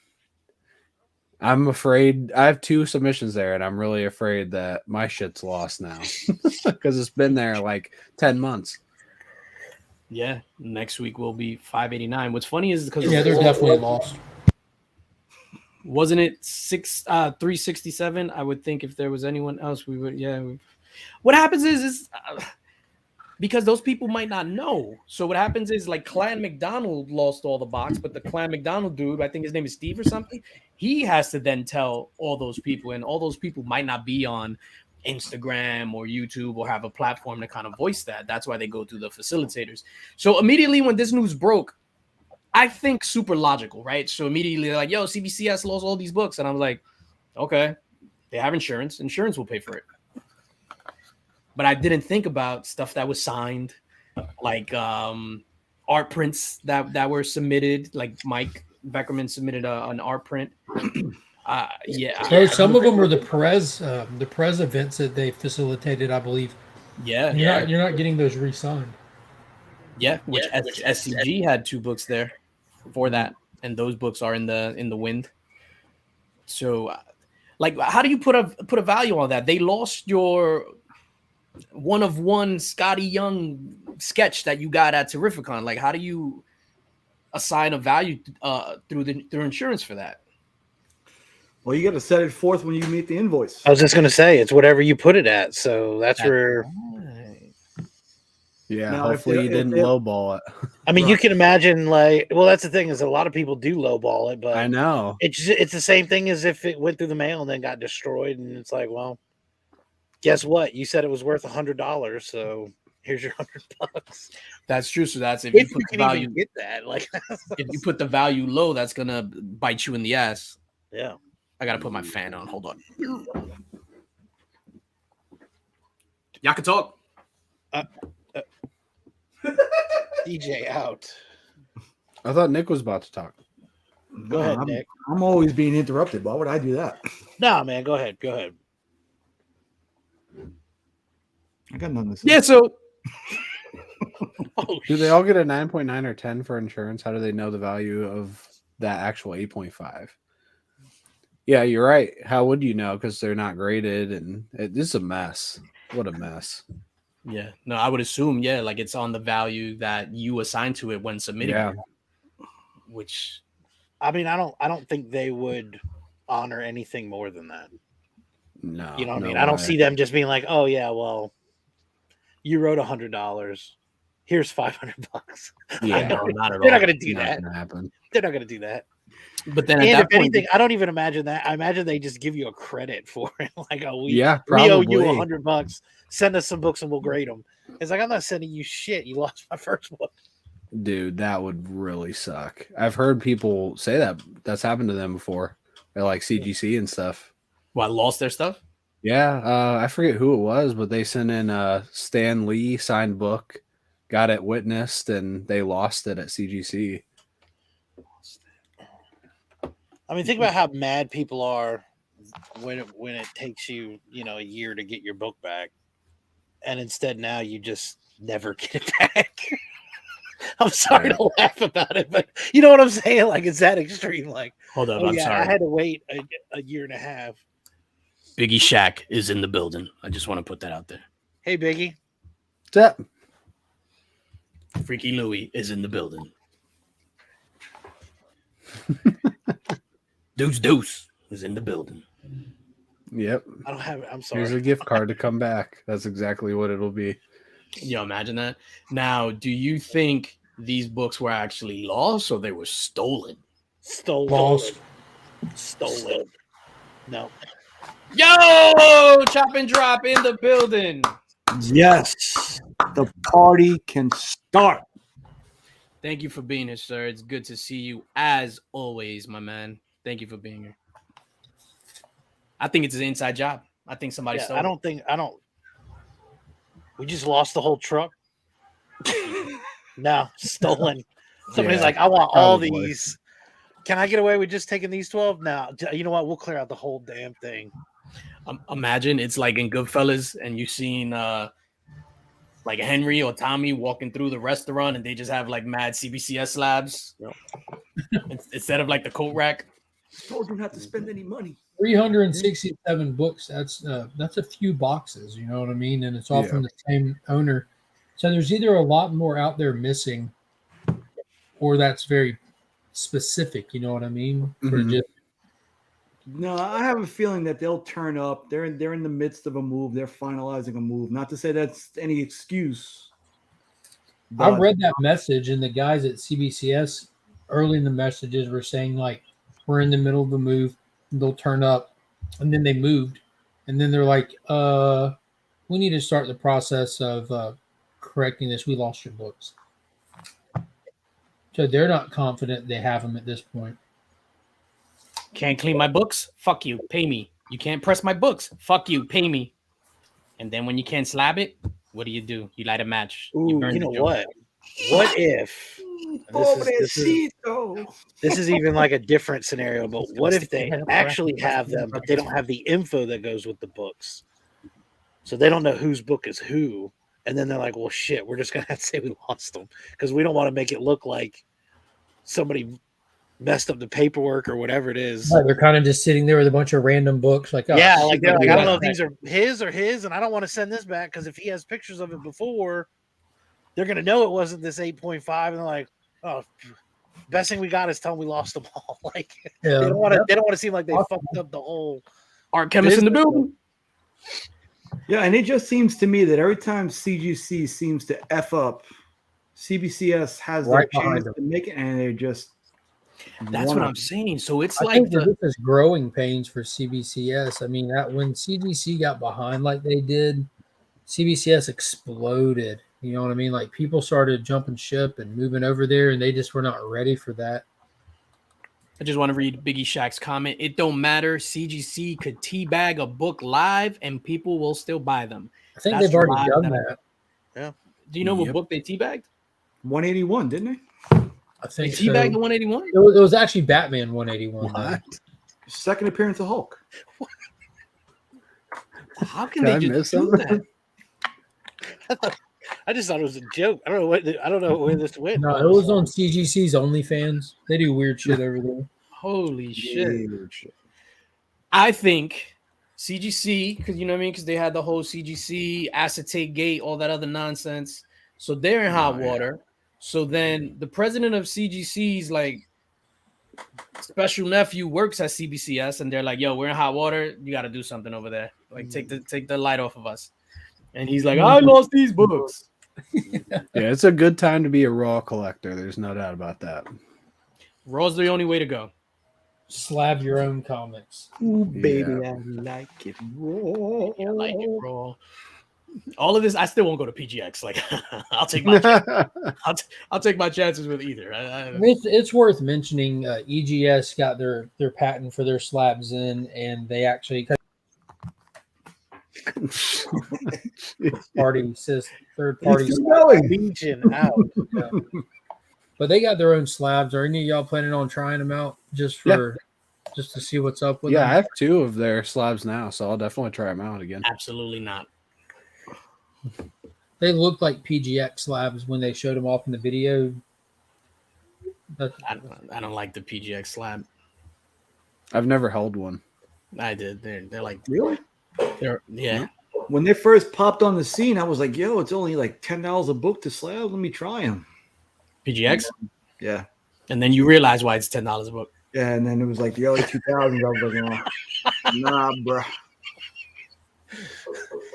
[SPEAKER 2] I'm afraid I have 2 submissions there, and I'm really afraid that my shit's lost now because it's been there like 10 months.
[SPEAKER 1] Yeah, next week will be 589. What's funny is because
[SPEAKER 3] Yeah, they're definitely lost.
[SPEAKER 1] Wasn't it 367? I would think if there was anyone else, we would. Yeah. What happens is because those people might not know. So what happens is like Clan McDonald lost all the box, but the Clan McDonald dude, I think his name is Steve or something, he has to then tell all those people, and all those people might not be on Instagram or YouTube or have a platform to kind of voice that. That's why they go through the facilitators. So immediately when this news broke, I think super logical, right? So immediately like, yo, CBCS lost all these books. And I was like, okay, they have insurance. Insurance will pay for it. But I didn't think about stuff that was signed, like art prints that were submitted. Like Mike Beckerman submitted an art print. Yeah.
[SPEAKER 3] So some of them were the Perez events that they facilitated, I believe.
[SPEAKER 1] Yeah.
[SPEAKER 3] You're not getting those re-signed.
[SPEAKER 1] Yeah, which SCG had 2 books there for that, and those books are in the wind. So, like, how do you put a value on that? They lost your one of one Scotty Young sketch that you got at Terrificon. Like, how do you assign a value through insurance for that?
[SPEAKER 7] Well, you got to set it forth when you meet the invoice.
[SPEAKER 5] I was just going to say, it's whatever you put it at. So that's where.
[SPEAKER 1] Right.
[SPEAKER 2] Yeah,
[SPEAKER 7] Now,
[SPEAKER 2] hopefully you didn't lowball it.
[SPEAKER 5] I mean,
[SPEAKER 7] Right.
[SPEAKER 5] you can imagine, like, well, that's the thing is a lot of people do lowball it, but
[SPEAKER 2] I know.
[SPEAKER 5] it's the same thing as if it went through the mail and then got destroyed, and it's like, well, guess what? You said it was worth $100, so Here's your $100.
[SPEAKER 1] That's true. So that's if
[SPEAKER 5] If
[SPEAKER 1] you put
[SPEAKER 5] you
[SPEAKER 1] the
[SPEAKER 5] can
[SPEAKER 1] value,
[SPEAKER 5] even get that, like,
[SPEAKER 1] if you put the value low, that's gonna bite you in the ass.
[SPEAKER 5] yeah.
[SPEAKER 1] I gotta put my fan on. Hold on. Y'all can talk.
[SPEAKER 5] DJ out.
[SPEAKER 2] I thought Nick was about to talk.
[SPEAKER 5] Go ahead, Nick.
[SPEAKER 7] I'm always being interrupted. Why would I do that?
[SPEAKER 5] Nah, man, go ahead. Go ahead.
[SPEAKER 7] I got nothing to say.
[SPEAKER 1] Yeah. So
[SPEAKER 5] Oh,
[SPEAKER 2] Do they all get a 9.9 or 10 for insurance? How do they know the value of that actual 8.5? Yeah, you're right. How would you know? Because they're not graded, and this is a mess. What a mess.
[SPEAKER 1] yeah, no, I would assume like it's on the value that you assign to it when submitting.
[SPEAKER 2] Yeah.
[SPEAKER 1] it, which
[SPEAKER 5] I mean, I don't think they would honor anything more than that.
[SPEAKER 2] No.
[SPEAKER 5] You know what I
[SPEAKER 2] no
[SPEAKER 5] mean? I don't
[SPEAKER 2] way.
[SPEAKER 5] see them just being like, "Oh yeah, well, you wrote $100. Here's $500."
[SPEAKER 2] Yeah,
[SPEAKER 1] no, not at
[SPEAKER 5] They're not
[SPEAKER 1] all.
[SPEAKER 5] going to do
[SPEAKER 2] not
[SPEAKER 5] that.
[SPEAKER 2] gonna happen.
[SPEAKER 5] They're not going to do that.
[SPEAKER 1] But then
[SPEAKER 5] And
[SPEAKER 1] at
[SPEAKER 5] if
[SPEAKER 1] that point,
[SPEAKER 5] anything, I don't even imagine that. I imagine they just give you a credit for it. Like, oh, we owe
[SPEAKER 2] probably.
[SPEAKER 5] you $100. Send us some books and we'll grade them. It's like, I'm not sending you shit. You lost my first book.
[SPEAKER 2] Dude, that would really suck. I've heard people say that's happened to them before. They're like CGC and stuff.
[SPEAKER 1] I lost their stuff.
[SPEAKER 2] Yeah, I forget who it was, but they sent in a Stan Lee signed book, got it witnessed, and they lost it at CGC.
[SPEAKER 5] I mean, think about how mad people are when it takes you, a year to get your book back, and instead now you just never get it back. I'm sorry to laugh about it, but you know what I'm saying? Like, it's that extreme. Like,
[SPEAKER 1] Hold up,
[SPEAKER 5] oh,
[SPEAKER 1] I'm
[SPEAKER 5] yeah,
[SPEAKER 1] sorry.
[SPEAKER 5] I had to wait a year and a half.
[SPEAKER 1] Biggie Shaq is in the building. I just want to put that out there.
[SPEAKER 5] Hey, Biggie.
[SPEAKER 2] What's up?
[SPEAKER 1] Freaky Louie is in the building. Deuce is in the building.
[SPEAKER 2] Yep.
[SPEAKER 5] I don't have it. I'm sorry.
[SPEAKER 2] Here's a gift card to come back. That's exactly what it'll be.
[SPEAKER 1] Yo, imagine that. Now, do you think these books were actually lost or they were stolen?
[SPEAKER 5] Stolen. No.
[SPEAKER 1] Yo, chop and drop in the building.
[SPEAKER 7] Yes, the party can start.
[SPEAKER 1] Thank you for being here, sir. It's good to see you as always, my man. Thank you for being here. I think it's an inside job. I think somebody stole it.
[SPEAKER 5] We just lost the whole truck. No, stolen. Somebody's
[SPEAKER 2] Yeah,
[SPEAKER 5] like, I want all
[SPEAKER 2] probably.
[SPEAKER 5] these. Can I get away with just taking these 12? No, you know what? We'll clear out the whole damn thing.
[SPEAKER 1] Imagine it's like in Goodfellas and you seen like Henry or Tommy walking through the restaurant and they just have like mad CBCS slabs instead of like the coat rack.
[SPEAKER 7] Told you not to spend any money.
[SPEAKER 3] 367 books. That's a few boxes. You know what I mean? And it's all from the same owner. So there's either a lot more out there missing, or that's very specific. You know what I mean? For
[SPEAKER 2] Mhm.
[SPEAKER 3] just
[SPEAKER 7] No, I have a feeling that they'll turn up. They're in the midst of a move. They're finalizing a move. Not to say that's any excuse.
[SPEAKER 3] I
[SPEAKER 7] but-
[SPEAKER 3] read that message, and the guys at CBCS early in the messages were saying like, "We're in the middle of a move. They'll turn up," and then they moved, and then they're like, "We need to start the process of correcting this. We lost your books." So they're not confident they have them at this point.
[SPEAKER 1] Can't clean my books? Fuck you. Pay me. You can't press my books? Fuck you. Pay me. And then when you can't slab it, what do? You light a match.
[SPEAKER 5] Ooh,
[SPEAKER 1] burn
[SPEAKER 5] you
[SPEAKER 1] the
[SPEAKER 5] know
[SPEAKER 1] joint.
[SPEAKER 5] what? What if this is even like a different scenario, but what if they actually have them, but they don't have the info that goes with the books? So they don't know whose book is who. And then they're like, well, shit, we're just going to have to say we lost them because we don't want to make it look like somebody messed up the paperwork or whatever it is.
[SPEAKER 3] Like they're kind of just sitting there with a bunch of random books. Like, oh,
[SPEAKER 5] Yeah,
[SPEAKER 3] shit,
[SPEAKER 5] like they're like,
[SPEAKER 3] we
[SPEAKER 5] I don't
[SPEAKER 3] got
[SPEAKER 5] know if
[SPEAKER 3] that.
[SPEAKER 5] these are his or his, and I don't want to send this back because if he has pictures of it before, they're gonna know it wasn't this 8.5, and they're like, oh, best thing we got is tell them we lost them all. Like
[SPEAKER 3] Yeah.
[SPEAKER 5] they don't want to seem like they fucked up the whole
[SPEAKER 1] Art chemist in the building.
[SPEAKER 7] Yeah, and it just seems to me that every time CGC seems to F up, CBCS has
[SPEAKER 3] Right
[SPEAKER 7] their
[SPEAKER 3] behind
[SPEAKER 7] chance
[SPEAKER 3] them.
[SPEAKER 7] to make it, and they just
[SPEAKER 1] That's what I'm saying. So it's
[SPEAKER 3] I
[SPEAKER 1] like
[SPEAKER 3] think that this is growing pains for CBCS. I mean, that when CGC got behind like they did, CBCS exploded You know what I mean? Like people started jumping ship and moving over there, and they just were not ready for that.
[SPEAKER 1] I just want to read Biggie Shaq's comment. It don't matter. CGC could teabag a book live and people will still buy them.
[SPEAKER 3] I think
[SPEAKER 1] That's
[SPEAKER 3] they've already
[SPEAKER 1] live
[SPEAKER 3] done
[SPEAKER 1] that
[SPEAKER 3] that.
[SPEAKER 1] Do you know what
[SPEAKER 2] Yep.
[SPEAKER 1] book they teabagged?
[SPEAKER 7] 181, didn't they?
[SPEAKER 3] I
[SPEAKER 1] They
[SPEAKER 3] think
[SPEAKER 1] teabagged the
[SPEAKER 3] so.
[SPEAKER 1] 181?
[SPEAKER 3] It was actually Batman 181. though.
[SPEAKER 2] What?
[SPEAKER 7] Second appearance of Hulk.
[SPEAKER 1] How can
[SPEAKER 2] Did I
[SPEAKER 1] they
[SPEAKER 2] miss
[SPEAKER 1] just do
[SPEAKER 2] something?
[SPEAKER 1] that?
[SPEAKER 8] I just thought it was a joke. I don't know where this went.
[SPEAKER 3] No, it was on CGC's OnlyFans. They do weird shit over there.
[SPEAKER 1] Holy shit.
[SPEAKER 7] Weird shit.
[SPEAKER 1] I think CGC, because you know what I mean? Because they had the whole CGC, acetate gate, all that other nonsense. So they're in hot
[SPEAKER 2] Oh, yeah.
[SPEAKER 1] water. So then the president of CGC's like special nephew works at CBCS, and they're like, "Yo, we're in hot water. You got to do something over there. Like, take the light off of us." And he's like, "I lost these books."
[SPEAKER 2] Yeah, it's a good time to be a Raw collector. There's no doubt about that.
[SPEAKER 1] Raw's the only way to go.
[SPEAKER 3] Slab your own comics.
[SPEAKER 7] Ooh,
[SPEAKER 2] baby,
[SPEAKER 7] I like it raw.
[SPEAKER 1] I like it, Raw. All of this, I still won't go to PGX. Like, I'll take my I'll take my chances with either.
[SPEAKER 3] It's worth mentioning. EGS got their patent for their slabs in, and they actually party says third party.
[SPEAKER 7] He's still going.
[SPEAKER 8] Legion out.
[SPEAKER 3] But they got their own slabs. Are any of y'all planning on trying them out just to see what's up with
[SPEAKER 2] Yeah, I
[SPEAKER 3] them?
[SPEAKER 2] have 2 of their slabs now, so I'll definitely try them out again.
[SPEAKER 1] Absolutely not.
[SPEAKER 3] They look like PGX slabs when they showed them off in the video. But
[SPEAKER 1] I don't like the PGX slab.
[SPEAKER 2] I've never held one.
[SPEAKER 1] I did. They're like
[SPEAKER 7] Really?
[SPEAKER 1] yeah.
[SPEAKER 7] When they first popped on the scene, I was like, yo, it's only like $10 a book to slab. Let me try them.
[SPEAKER 1] PGX.
[SPEAKER 7] Yeah.
[SPEAKER 1] And then you realize why it's $10 a book.
[SPEAKER 7] Yeah. And then it was like the early 2000s. I was like, oh, nah, bro.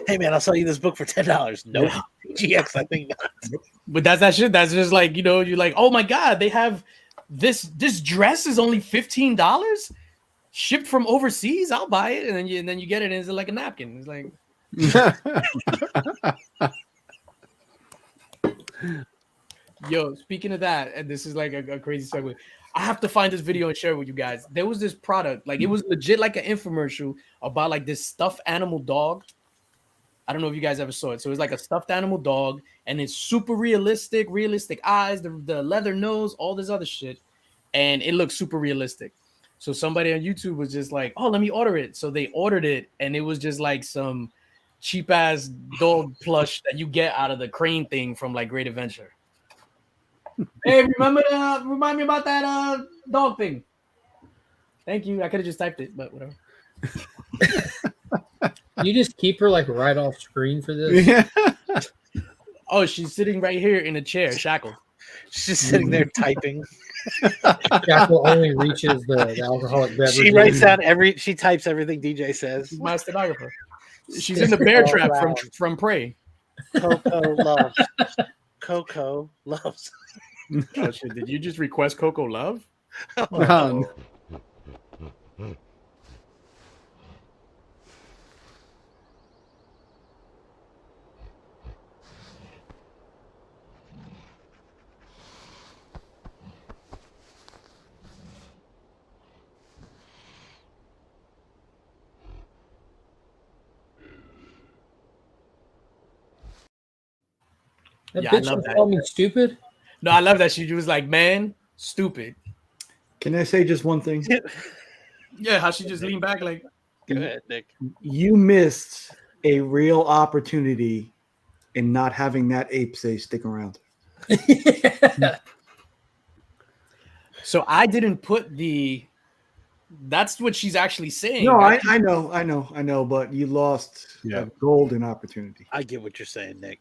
[SPEAKER 8] Hey man, I'll sell you this book for $10. Nope. GX, I think not.
[SPEAKER 1] But that's that shit. That's just like, you're like, oh my god, they have this dress is only $15 shipped from overseas. I'll buy it, and then you get it, and it's like a napkin. It's like, yo, speaking of that, and this is like a crazy segue. I have to find this video and share it with you guys. There was this product, like it was legit like an infomercial about like this stuffed animal dog. I don't know if you guys ever saw it. So it's like a stuffed animal dog, and it's super realistic eyes, the leather nose, all this other shit, and it looks super realistic. So somebody on YouTube was just like, "Oh, let me order it." So they ordered it, and it was just like some cheap ass dog plush that you get out of the crane thing from like Great Adventure. Hey, remind me about that dog thing. Thank you. I could have just typed it, but whatever.
[SPEAKER 3] you just keep her like right off screen for this.
[SPEAKER 2] Yeah.
[SPEAKER 1] Oh, she's sitting right here in a chair, shackled.
[SPEAKER 8] She's just sitting there typing.
[SPEAKER 3] Shackle only reaches the alcoholic beverage.
[SPEAKER 8] She writes down she types everything DJ says.
[SPEAKER 1] She's my stenographer. She's in the bear
[SPEAKER 8] Oh,
[SPEAKER 1] trap
[SPEAKER 8] wow.
[SPEAKER 1] from Prey.
[SPEAKER 8] Coco loves. Coco loves.
[SPEAKER 1] Oh shit! Did you just request Coco Love?
[SPEAKER 2] Um,
[SPEAKER 3] That
[SPEAKER 1] Yeah, I
[SPEAKER 3] bitch
[SPEAKER 1] love
[SPEAKER 3] just
[SPEAKER 1] that.
[SPEAKER 3] called me stupid.
[SPEAKER 1] No, I love that she was like, "Man, stupid."
[SPEAKER 7] Can I say just one thing?
[SPEAKER 1] Yeah, how she just leaned back like,
[SPEAKER 8] Go ahead, Nick.
[SPEAKER 7] You missed a real opportunity in not having that ape say stick around.
[SPEAKER 1] so I didn't put the. That's what she's actually saying.
[SPEAKER 7] No, I know, but you lost
[SPEAKER 2] Yeah.
[SPEAKER 7] a golden opportunity.
[SPEAKER 8] I get what you're saying, Nick.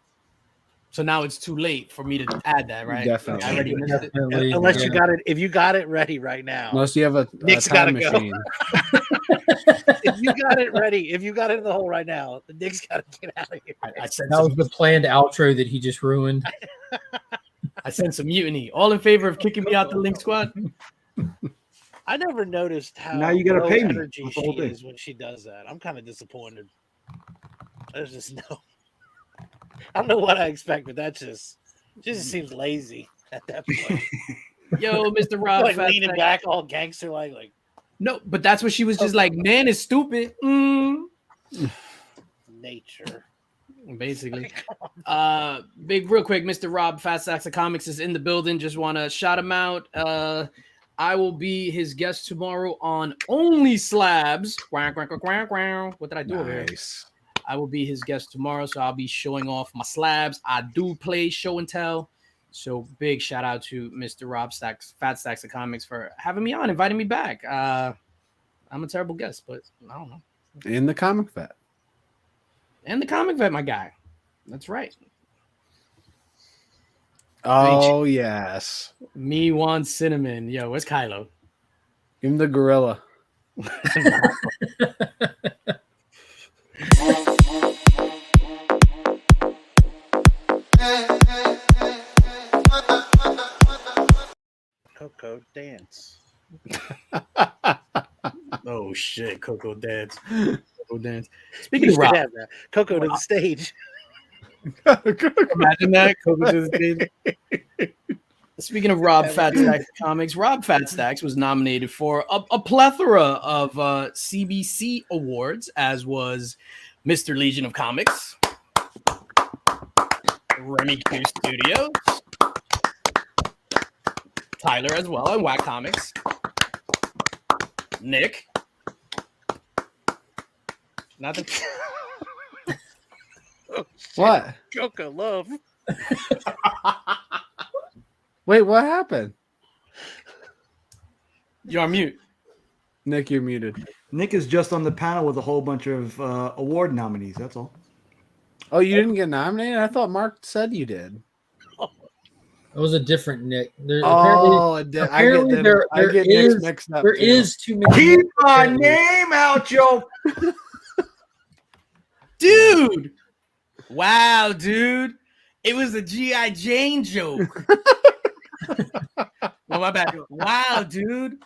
[SPEAKER 1] So now it's too late for me to add that, right?
[SPEAKER 2] Definitely.
[SPEAKER 1] I already missed it.
[SPEAKER 3] Definitely,
[SPEAKER 8] Unless you
[SPEAKER 3] yeah.
[SPEAKER 8] got it, if you got it ready right now.
[SPEAKER 2] unless you have a
[SPEAKER 8] Nick's
[SPEAKER 2] time
[SPEAKER 8] gotta go.
[SPEAKER 2] machine.
[SPEAKER 8] If you got it ready, if you got it in the hole right now, the Nick's got to get out of here.
[SPEAKER 1] I sent
[SPEAKER 3] That was the planned outro that he just ruined.
[SPEAKER 1] I sent some mutiny. All in favor of kicking me out the Link Squad?
[SPEAKER 8] I never noticed how
[SPEAKER 7] Now you gotta
[SPEAKER 8] low
[SPEAKER 7] pay me.
[SPEAKER 8] energy
[SPEAKER 7] That's the
[SPEAKER 8] she
[SPEAKER 7] whole thing.
[SPEAKER 8] is when she does that. I'm kind of disappointed. There's just no. I don't know what I expect, but that just seems lazy at that point.
[SPEAKER 1] Yo, Mr. Rob,
[SPEAKER 8] Like
[SPEAKER 1] Fat
[SPEAKER 8] leaning
[SPEAKER 1] Stack.
[SPEAKER 8] back, all gangster like
[SPEAKER 1] No, but that's what she was just like. Man is stupid.
[SPEAKER 8] nature.
[SPEAKER 1] Basically. Big real quick, Mr. Rob Fat Stacks of Comics is in the building. Just want to shout him out. I will be his guest tomorrow on Only Slabs. What did I do over here?
[SPEAKER 2] Nice.
[SPEAKER 1] I will be his guest tomorrow, so I'll be showing off my slabs. I do play show and tell. So big shout out to Mr. Rob Stacks, Fat Stacks of Comics, for having me on, inviting me back. I'm a terrible guest, but I don't know.
[SPEAKER 2] In the comic vet.
[SPEAKER 1] And the comic vet, my guy. That's right.
[SPEAKER 2] Oh, yes.
[SPEAKER 1] Me want cinnamon. Yo, where's Kylo?
[SPEAKER 2] Give him the gorilla.
[SPEAKER 8] Coco dance.
[SPEAKER 1] Oh shit, Coco dance. Coco dance. Speaking of Rob,
[SPEAKER 8] Coco to the stage.
[SPEAKER 1] imagine that. Coco to the stage. Speaking of Rob Fat Stacks Comics, Rob Fat Stacks was nominated for a plethora of CBC awards, as was Mr. Legion of Comics, Remy Q Studios, Tyler as well, and Whack Comics, Nick. Nothing.
[SPEAKER 2] What?
[SPEAKER 8] Coco love.
[SPEAKER 2] Wait, what happened?
[SPEAKER 1] You're on mute.
[SPEAKER 2] Nick, you're muted.
[SPEAKER 7] Nick is just on the panel with a whole bunch of award nominees. That's all.
[SPEAKER 2] Oh, you didn't get nominated? I thought Mark said you did.
[SPEAKER 3] It was a different Nick. There,
[SPEAKER 2] Oh,
[SPEAKER 3] apparently
[SPEAKER 2] I get Nick's mixed up.
[SPEAKER 3] there
[SPEAKER 2] too.
[SPEAKER 3] is too many.
[SPEAKER 7] Keep my name out, Joe.
[SPEAKER 1] Dude. Wow, dude. It was a G.I. Jane joke. Well, my bad. Wow, dude.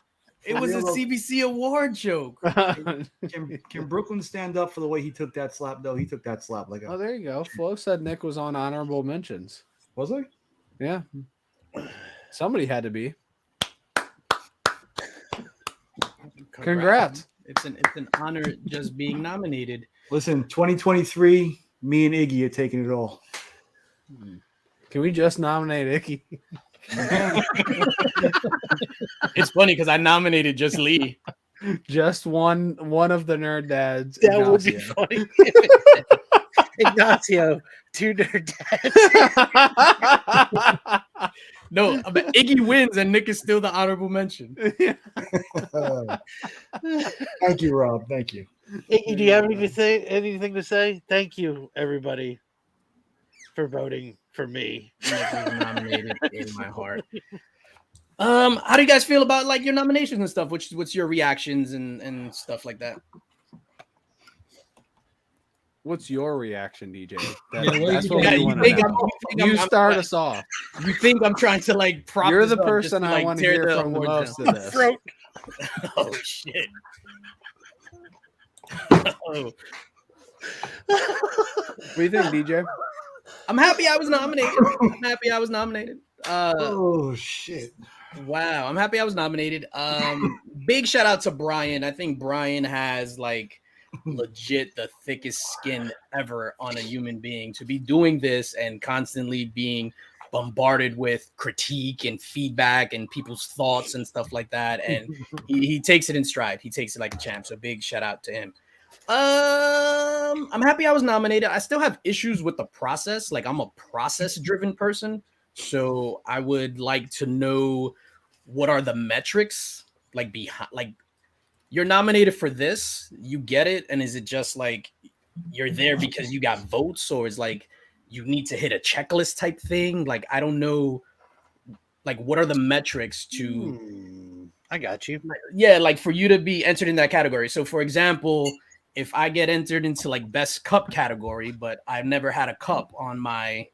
[SPEAKER 1] It was a CBC award joke.
[SPEAKER 7] Can Brooklyn stand up for the way he took that slap, though? He took that slap like a...
[SPEAKER 2] Oh, there you go. Flo said Nick was on honorable mentions.
[SPEAKER 7] Was he?
[SPEAKER 2] Yeah. Somebody had to be. Congrats.
[SPEAKER 1] It's an honor just being nominated.
[SPEAKER 7] Listen, 2023, me and Iggy are taking it all.
[SPEAKER 2] Can we just nominate Icky?
[SPEAKER 1] It's funny because I nominated just Lee.
[SPEAKER 2] Just one of the nerd dads.
[SPEAKER 8] That would be funny. Ignacio, two nerd dads.
[SPEAKER 1] No, but Iggy wins and Nick is still the honorable mention.
[SPEAKER 7] Thank you, Rob. Thank you.
[SPEAKER 8] Iggy, do you have anything to say? Thank you, everybody, for voting for me.
[SPEAKER 1] Nick was nominated in my heart. How do you guys feel about like your nominations and stuff? What's your reactions and stuff like that?
[SPEAKER 2] What's your reaction, DJ?
[SPEAKER 3] That's
[SPEAKER 2] what we want to know. You start us off.
[SPEAKER 1] You think I'm trying to like prop?
[SPEAKER 2] You're the
[SPEAKER 1] this up just
[SPEAKER 2] person
[SPEAKER 1] to,
[SPEAKER 2] I
[SPEAKER 1] like,
[SPEAKER 2] want to
[SPEAKER 1] tear
[SPEAKER 2] hear
[SPEAKER 1] the
[SPEAKER 2] from the
[SPEAKER 1] award
[SPEAKER 2] most
[SPEAKER 1] down?
[SPEAKER 2] of this.
[SPEAKER 1] Oh shit! Oh.
[SPEAKER 2] What do you think, DJ?
[SPEAKER 1] I'm happy I was nominated.
[SPEAKER 7] Oh shit!
[SPEAKER 1] Wow, I'm happy I was nominated. Big shout out to Brian. I think Brian has like legit the thickest skin ever on a human being to be doing this and constantly being bombarded with critique and feedback and people's thoughts and stuff like that. And he takes it in stride. He takes it like a champ. So big shout out to him. I'm happy I was nominated. I still have issues with the process. Like I'm a process driven person. So I would like to know what are the metrics like behind, like you're nominated for this, you get it. And is it just like you're there because you got votes, or is like you need to hit a checklist type thing? Like, I don't know. Like, what are the metrics to,
[SPEAKER 8] I got you.
[SPEAKER 1] yeah, like for you to be entered in that category. So for example, if I get entered into like best cup category, but I've never had a cup on my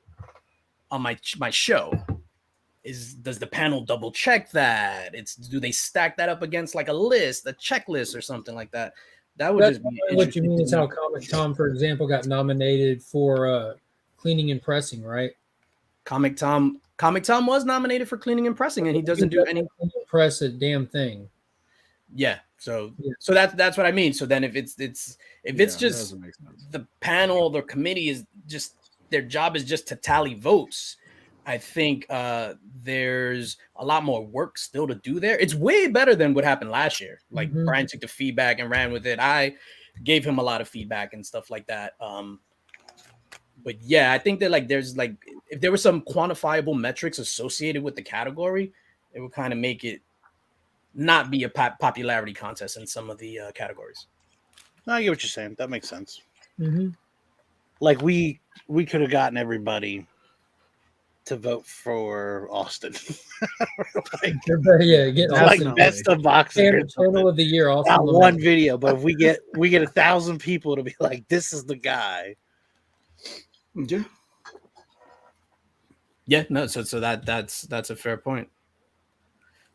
[SPEAKER 1] show, does the panel double check that? Do they stack that up against like a list, a checklist or something like that? That would
[SPEAKER 3] That's
[SPEAKER 1] just be
[SPEAKER 3] what you mean is how Comic Tom, for example, got nominated for cleaning and pressing, right?
[SPEAKER 1] Comic Tom was nominated for cleaning and pressing, and he doesn't do any
[SPEAKER 3] press a damn thing.
[SPEAKER 1] Yeah. So that's what I mean. So then if it's just the panel, the committee is just their job is just to tally votes, I think there's a lot more work still to do there. It's way better than what happened last year. Like Brian took the feedback and ran with it. I gave him a lot of feedback and stuff like that. But yeah, I think that like there's like if there were some quantifiable metrics associated with the category, it would kind of make it not be a popularity contest in some of the categories.
[SPEAKER 8] I get what you're saying. That makes sense.
[SPEAKER 3] Mm-hmm.
[SPEAKER 8] Like we could have gotten everybody to vote for Austin.
[SPEAKER 3] Like
[SPEAKER 8] best of boxing
[SPEAKER 3] channel of the year. Also,
[SPEAKER 8] not one video, but if we get 1,000 people to be like, "This is the guy."
[SPEAKER 1] Yeah, no. So that's a fair point.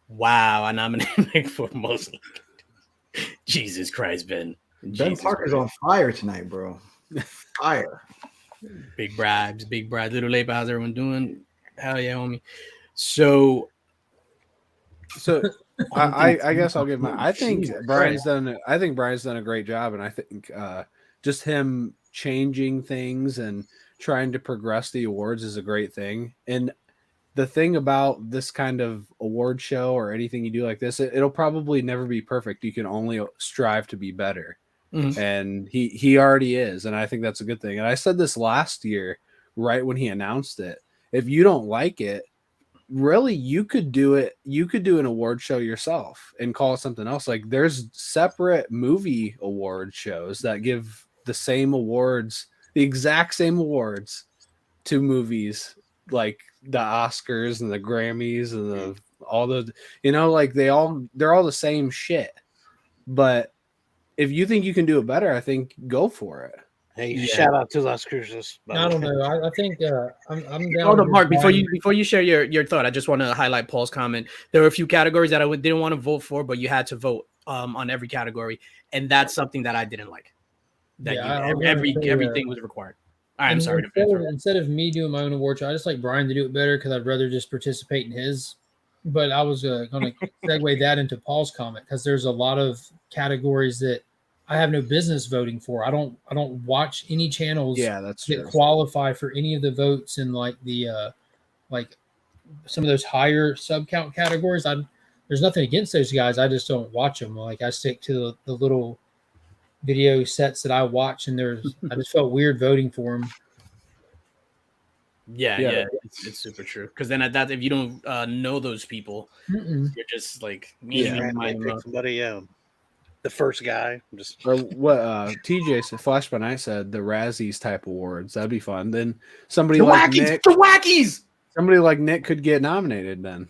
[SPEAKER 1] Wow, I nominated Nick for most. Jesus Christ, Ben.
[SPEAKER 7] Ben Parker's on fire tonight, bro. Fire.
[SPEAKER 1] Big bribes. Little Labor, how's everyone doing? Hell yeah, homie. So
[SPEAKER 2] I guess I'll give my. I think Brian's done a great job, and I think just him changing things and trying to progress the awards is a great thing. And the thing about this kind of award show or anything you do like this, it'll probably never be perfect. You can only strive to be better. Mm-hmm. And he already is. And I think that's a good thing. And I said this last year, right when he announced it, if you don't like it, really, you could do it. You could do an award show yourself and call it something else. Like there's separate movie award shows that give the same awards, the exact same awards to movies, like the Oscars and the Grammys and all the, like they're all the same shit. But if you think you can do it better, I think go for it.
[SPEAKER 8] Hey, shout out to Las Cruces.
[SPEAKER 3] I don't know. I think I'm down.
[SPEAKER 1] Hold on, Mark. Before you share your thought, I just want to highlight Paul's comment. There were a few categories that I didn't want to vote for, but you had to vote on every category, and that's something that I didn't like. That everything was required. All right, I'm sorry.
[SPEAKER 3] Instead of me doing my own award show, I just like Brian to do it better because I'd rather just participate in his. But I was going to segue that into Paul's comment because there's a lot of categories that I have no business voting for. I don't watch any channels that qualify for any of the votes in like the like some of those higher sub count categories. There's nothing against those guys. I just don't watch them. Like I stick to the little video sets that I watch, and I just felt weird voting for them.
[SPEAKER 1] Yeah, it's super true. Because then at that, if you don't know those people, you're just like
[SPEAKER 8] somebody. The first guy,
[SPEAKER 2] or what TJ said, Flash by Night said, the Razzies type awards. That'd be fun. Then somebody
[SPEAKER 1] the
[SPEAKER 2] like
[SPEAKER 1] wackies,
[SPEAKER 2] Nick,
[SPEAKER 1] the wackies.
[SPEAKER 2] Somebody like Nick could get nominated then.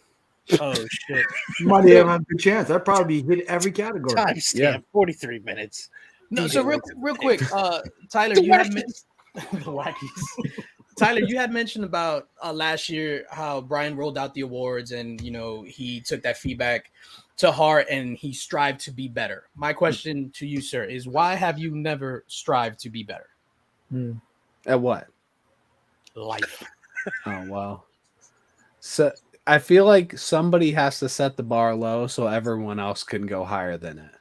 [SPEAKER 1] Oh shit!
[SPEAKER 7] Might have a good chance. I'd probably hit every category.
[SPEAKER 8] Timestamp 43 minutes.
[SPEAKER 1] No, so real quick, Tyler, you had mentioned the wackies. Tyler, you had mentioned about last year how Brian rolled out the awards, and he took that feedback to heart and he strived to be better. My question to you, sir, is why have you never strived to be better?
[SPEAKER 2] At what?
[SPEAKER 1] Life.
[SPEAKER 2] Oh wow. So I feel like somebody has to set the bar low so everyone else can go higher than it.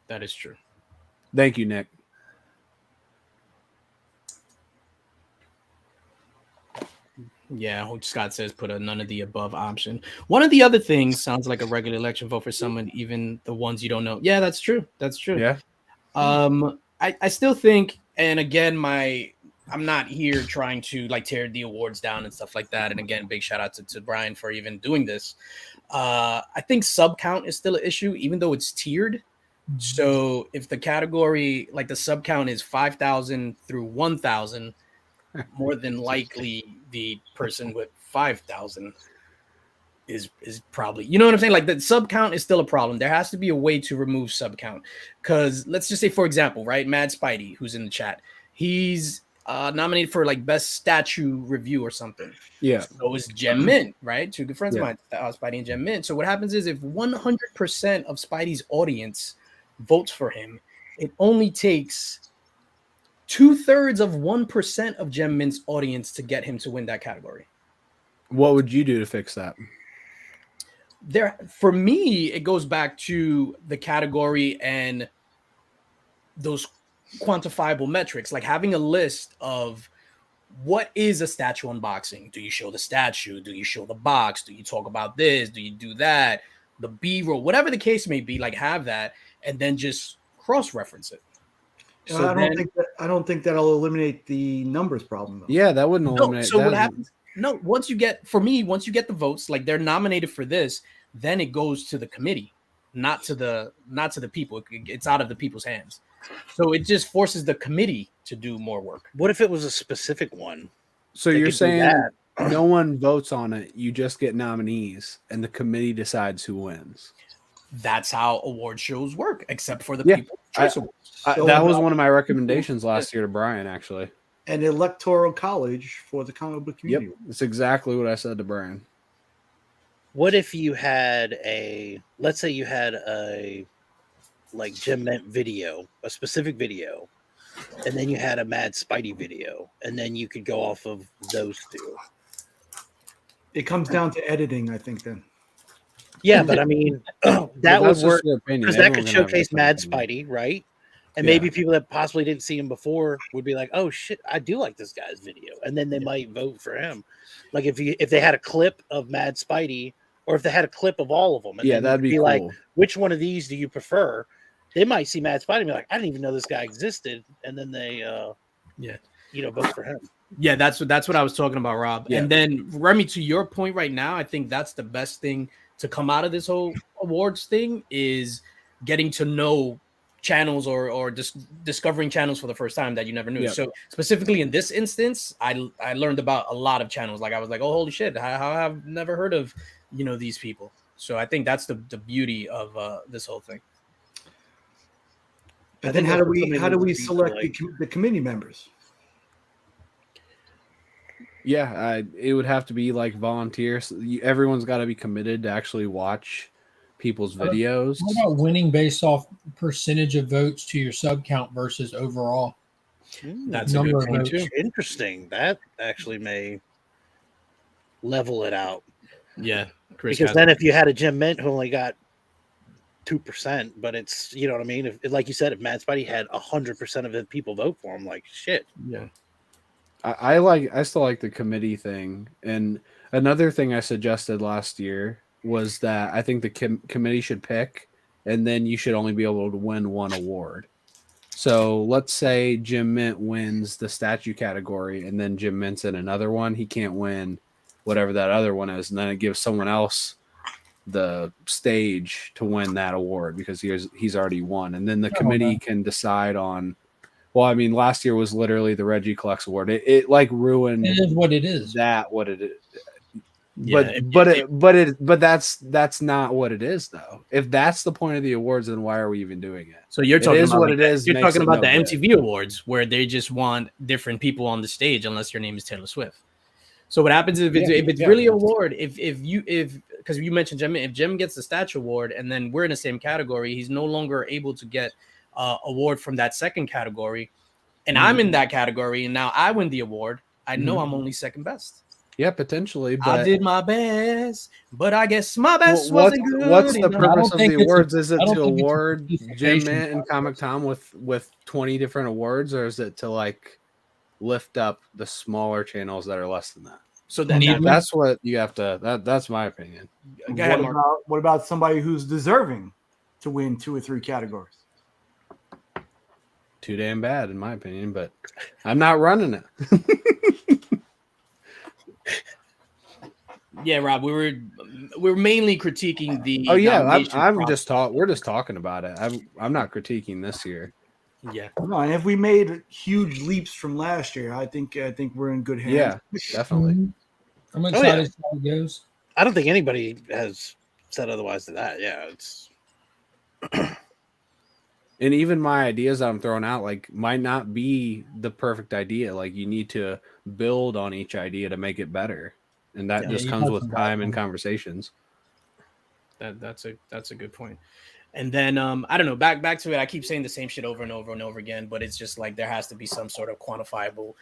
[SPEAKER 1] That is true.
[SPEAKER 2] Thank you, Nick.
[SPEAKER 1] Yeah, Scott says put a none of the above option. One of the other things sounds like a regular election vote for someone, even the ones you don't know. Yeah, that's true. That's true.
[SPEAKER 2] Yeah.
[SPEAKER 1] I still think, and again, I'm not here trying to like tear the awards down and stuff like that. And again, big shout out to Brian for even doing this. I think sub count is still an issue, even though it's tiered. So if the category, like the sub count is 5,000 through 1,000, more than likely the person with 5,000 is probably, you know what I'm saying? Like the sub count is still a problem. There has to be a way to remove sub count. Because let's just say, for example, right, Mad Spidey, who's in the chat, he's nominated for like best statue review or something.
[SPEAKER 2] Yeah.
[SPEAKER 1] So is Gem Mint, right? Two good friends of mine, Spidey and Gem Mint. So what happens is if 100% of Spidey's audience votes for him, it only takes 2/3 of 1% of Gem Mint's audience to get him to win that category.
[SPEAKER 2] What would you do to fix that?
[SPEAKER 1] There, for me, it goes back to the category and those quantifiable metrics, like having a list of what is a statue unboxing. Do you show the statue? Do you show the box? Do you talk about this? Do you do that? The B-roll, whatever the case may be, like have that and then just cross-reference it.
[SPEAKER 7] So I don't think that'll eliminate the numbers problem, though.
[SPEAKER 2] Yeah, that wouldn't eliminate.
[SPEAKER 1] So
[SPEAKER 2] that.
[SPEAKER 1] what happens? No, once you get the votes, like they're nominated for this, then it goes to the committee, not to the people. It's out of the people's hands. So it just forces the committee to do more work.
[SPEAKER 8] What if it was a specific one?
[SPEAKER 2] So
[SPEAKER 8] They
[SPEAKER 2] you're
[SPEAKER 8] could do
[SPEAKER 2] saying
[SPEAKER 8] that.
[SPEAKER 2] no one votes on it, you just get nominees, and the committee decides who wins.
[SPEAKER 1] That's how award shows work, except for the
[SPEAKER 2] Yeah,
[SPEAKER 1] People's Choice Awards.
[SPEAKER 2] That was one of my recommendations last year to Brian, actually.
[SPEAKER 7] An electoral college for the comic book
[SPEAKER 2] Yep,
[SPEAKER 7] community.
[SPEAKER 2] that's exactly what I said to Brian.
[SPEAKER 8] What if you had let's say you had a like Gem Mint video, a specific video, and then you had a Mad Spidey video, and then you could go off of those two.
[SPEAKER 7] It comes down to editing, I think. Then
[SPEAKER 8] Yeah, but I mean, that
[SPEAKER 2] But
[SPEAKER 8] would
[SPEAKER 2] that's just
[SPEAKER 8] work
[SPEAKER 2] their opinion.
[SPEAKER 8] because that
[SPEAKER 2] Everyone
[SPEAKER 8] could
[SPEAKER 2] can have
[SPEAKER 8] showcase
[SPEAKER 2] their
[SPEAKER 8] Mad
[SPEAKER 2] opinion.
[SPEAKER 8] Spidey, right? And
[SPEAKER 2] Yeah.
[SPEAKER 8] maybe people that possibly didn't see him before would be like, "Oh shit, I do like this guy's video," and then they might vote for him. Like if they had a clip of Mad Spidey, or if they had a clip of all of them, and
[SPEAKER 2] Yeah,
[SPEAKER 8] then
[SPEAKER 2] that'd be cool.
[SPEAKER 8] like, which one of these do you prefer? They might see Mad Spidey and be like, "I didn't even know this guy existed," and then they, vote for him.
[SPEAKER 1] Yeah, that's what I was talking about, Rob.
[SPEAKER 2] Yeah.
[SPEAKER 1] And then Remy, to your point right now, I think that's the best thing to come out of this whole awards thing is getting to know channels or discovering channels for the first time that you never knew.
[SPEAKER 2] Yep.
[SPEAKER 1] So specifically in this instance, I learned about a lot of channels. Like I was like, oh holy shit, how I've never heard of these people. So I think that's the beauty of this whole thing.
[SPEAKER 7] and then how do we select the committee members?
[SPEAKER 2] Yeah, it would have to be like volunteers. Everyone's got to be committed to actually watch people's videos.
[SPEAKER 3] What about winning based off percentage of votes to your sub count versus overall?
[SPEAKER 1] That's a
[SPEAKER 3] Number
[SPEAKER 1] good
[SPEAKER 3] of
[SPEAKER 1] point
[SPEAKER 3] votes.
[SPEAKER 1] too.
[SPEAKER 8] Interesting. That actually may level it out.
[SPEAKER 1] Yeah, Chris.
[SPEAKER 8] Because then if you had a Gem Mint who only got 2%, but it's, you know what I mean? If, like you said, if Mad Spidey had 100% of the people vote for him, like shit.
[SPEAKER 1] Yeah.
[SPEAKER 2] I still like the committee thing. And another thing I suggested last year was that I think the committee should pick, and then you should only be able to win one award. So let's say Jim Mint wins the statue category, and then Jim Mint's in another one. He can't win whatever that other one is, and then it gives someone else the stage to win that award because he's already won. And then the committee can decide on. Well, I mean, last year was literally the Reggie Clux Award. It like ruined.
[SPEAKER 3] It is what it is.
[SPEAKER 2] What it is.
[SPEAKER 1] Yeah,
[SPEAKER 2] But that's not what it is though. If that's the point of the awards, then why are we even doing it?
[SPEAKER 1] So you're talking
[SPEAKER 2] is
[SPEAKER 1] about
[SPEAKER 2] what it is.
[SPEAKER 1] You're
[SPEAKER 2] makes
[SPEAKER 1] talking
[SPEAKER 2] it
[SPEAKER 1] about
[SPEAKER 2] no
[SPEAKER 1] the
[SPEAKER 2] good.
[SPEAKER 1] MTV Awards where they just want different people on the stage unless your name is Taylor Swift. So what happens if it's really an award? If because you mentioned Jim, if Jim gets the statue award and then we're in the same category, he's no longer able to get award from that second category, and I'm in that category, and now I win the award. I know I'm only second best.
[SPEAKER 2] Yeah, potentially. But
[SPEAKER 1] I did my best, but I guess my best wasn't good.
[SPEAKER 2] What's the
[SPEAKER 1] enough.
[SPEAKER 2] purpose of
[SPEAKER 3] think
[SPEAKER 2] the
[SPEAKER 3] it's a-
[SPEAKER 2] awards? Is it
[SPEAKER 3] I don't
[SPEAKER 2] to
[SPEAKER 3] think it's a
[SPEAKER 2] award Jim
[SPEAKER 3] participation
[SPEAKER 2] Mint and Comic Tom with 20 different awards, or is it to like lift up the smaller channels that are less than that?
[SPEAKER 1] So
[SPEAKER 2] That's what you have to. That's my opinion.
[SPEAKER 1] Go ahead, Mark.
[SPEAKER 7] What about somebody who's deserving to win 2 or 3 categories?
[SPEAKER 2] Too damn bad, in my opinion. But I'm not running it.
[SPEAKER 1] Yeah, Rob, we were mainly critiquing the.
[SPEAKER 2] Oh yeah,
[SPEAKER 1] nomination
[SPEAKER 2] I'm
[SPEAKER 1] process.
[SPEAKER 2] just we're just talking about it. I'm not critiquing this year.
[SPEAKER 1] Yeah,
[SPEAKER 7] No, and if we made huge leaps from last year, I think we're in good hands.
[SPEAKER 2] Yeah, definitely.
[SPEAKER 3] I'm excited to see how it goes.
[SPEAKER 8] I don't think anybody has said otherwise to that. Yeah, it's
[SPEAKER 2] And even my ideas that I'm throwing out like might not be the perfect idea. Like you need to build on each idea to make it better, and that
[SPEAKER 3] Yeah,
[SPEAKER 2] just
[SPEAKER 3] you
[SPEAKER 2] comes
[SPEAKER 3] have
[SPEAKER 2] with
[SPEAKER 3] some
[SPEAKER 2] time and
[SPEAKER 3] problem.
[SPEAKER 2] conversations.
[SPEAKER 1] that's a good point. And then I don't know, back to it. I keep saying the same shit over and over and over again, but it's just like there has to be some sort of quantifiable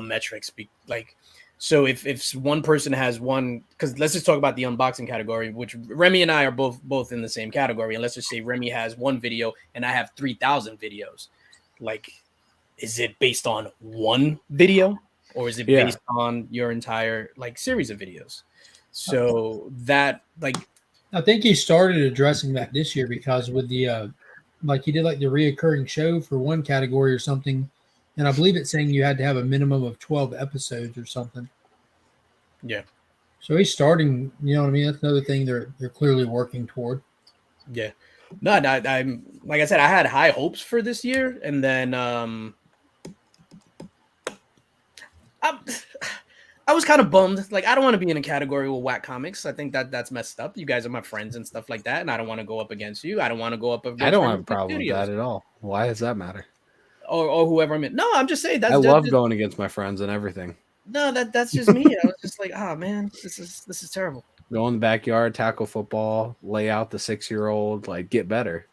[SPEAKER 1] metrics. Like, so if one person has one, because let's just talk about the unboxing category, which Remy and I are both in the same category, and let's just say Remy has one video and I have 3,000 videos. Like, is it based on one video, or is it based on your entire like series of videos? So that like.
[SPEAKER 3] I think he started addressing that this year because with the like he did like the reoccurring show for one category or something, and I believe it's saying you had to have a minimum of 12 episodes or something.
[SPEAKER 1] Yeah.
[SPEAKER 3] So he's starting. You know what I mean? That's another thing they're clearly working toward.
[SPEAKER 1] Yeah. No, I'm like I said, I had high hopes for this year, and then I was kind of bummed. Like, I don't want to be in a category with whack comics. I think that's messed up. You guys are my friends and stuff like that, and I don't want to go up against you. I don't want to go up against.
[SPEAKER 2] I don't have a problem with that at all. Why does that matter?
[SPEAKER 1] Or whoever I'm in. No, I'm just saying
[SPEAKER 2] I love going against my friends and everything.
[SPEAKER 1] No, that's just me. I was just like, oh man, this is terrible.
[SPEAKER 2] Go in the backyard, tackle football, lay out the 6-year-old, like get better,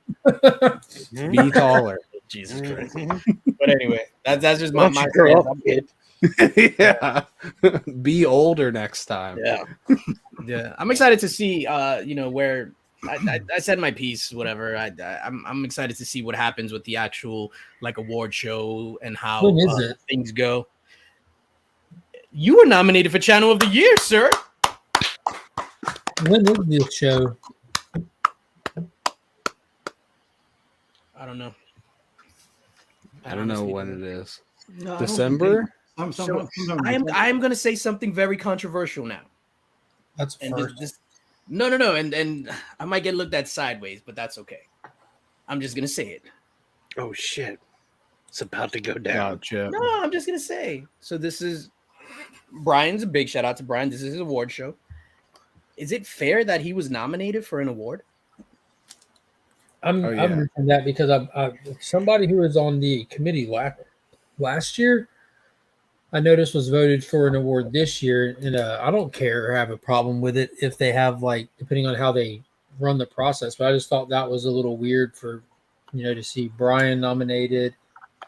[SPEAKER 2] be taller.
[SPEAKER 1] Jesus Christ. But anyway, that's just my
[SPEAKER 8] grow up, kid.
[SPEAKER 2] Yeah. Be older next time.
[SPEAKER 1] Yeah. I'm excited to see where I said my piece, whatever. I'm excited to see what happens with the actual like award show and how things go. You were nominated for Channel of the Year, sir.
[SPEAKER 3] When is this show?
[SPEAKER 1] I don't know.
[SPEAKER 2] I don't know when it is.
[SPEAKER 7] No,
[SPEAKER 2] December?
[SPEAKER 1] I'm going to say something very controversial now.
[SPEAKER 3] That's first.
[SPEAKER 1] No, and I might get looked at sideways, but that's okay. I'm just going to say it.
[SPEAKER 8] Oh shit! It's about to go down.
[SPEAKER 1] No, I'm just going to say. So this is Brian's. A big shout out to Brian. This is his award show. Is it fair that he was nominated for an award?
[SPEAKER 3] I'm mentioning that because I somebody who was on the committee last year, I noticed was voted for an award this year, and I don't care or have a problem with it if they have like depending on how they run the process. But I just thought that was a little weird for to see Brian nominated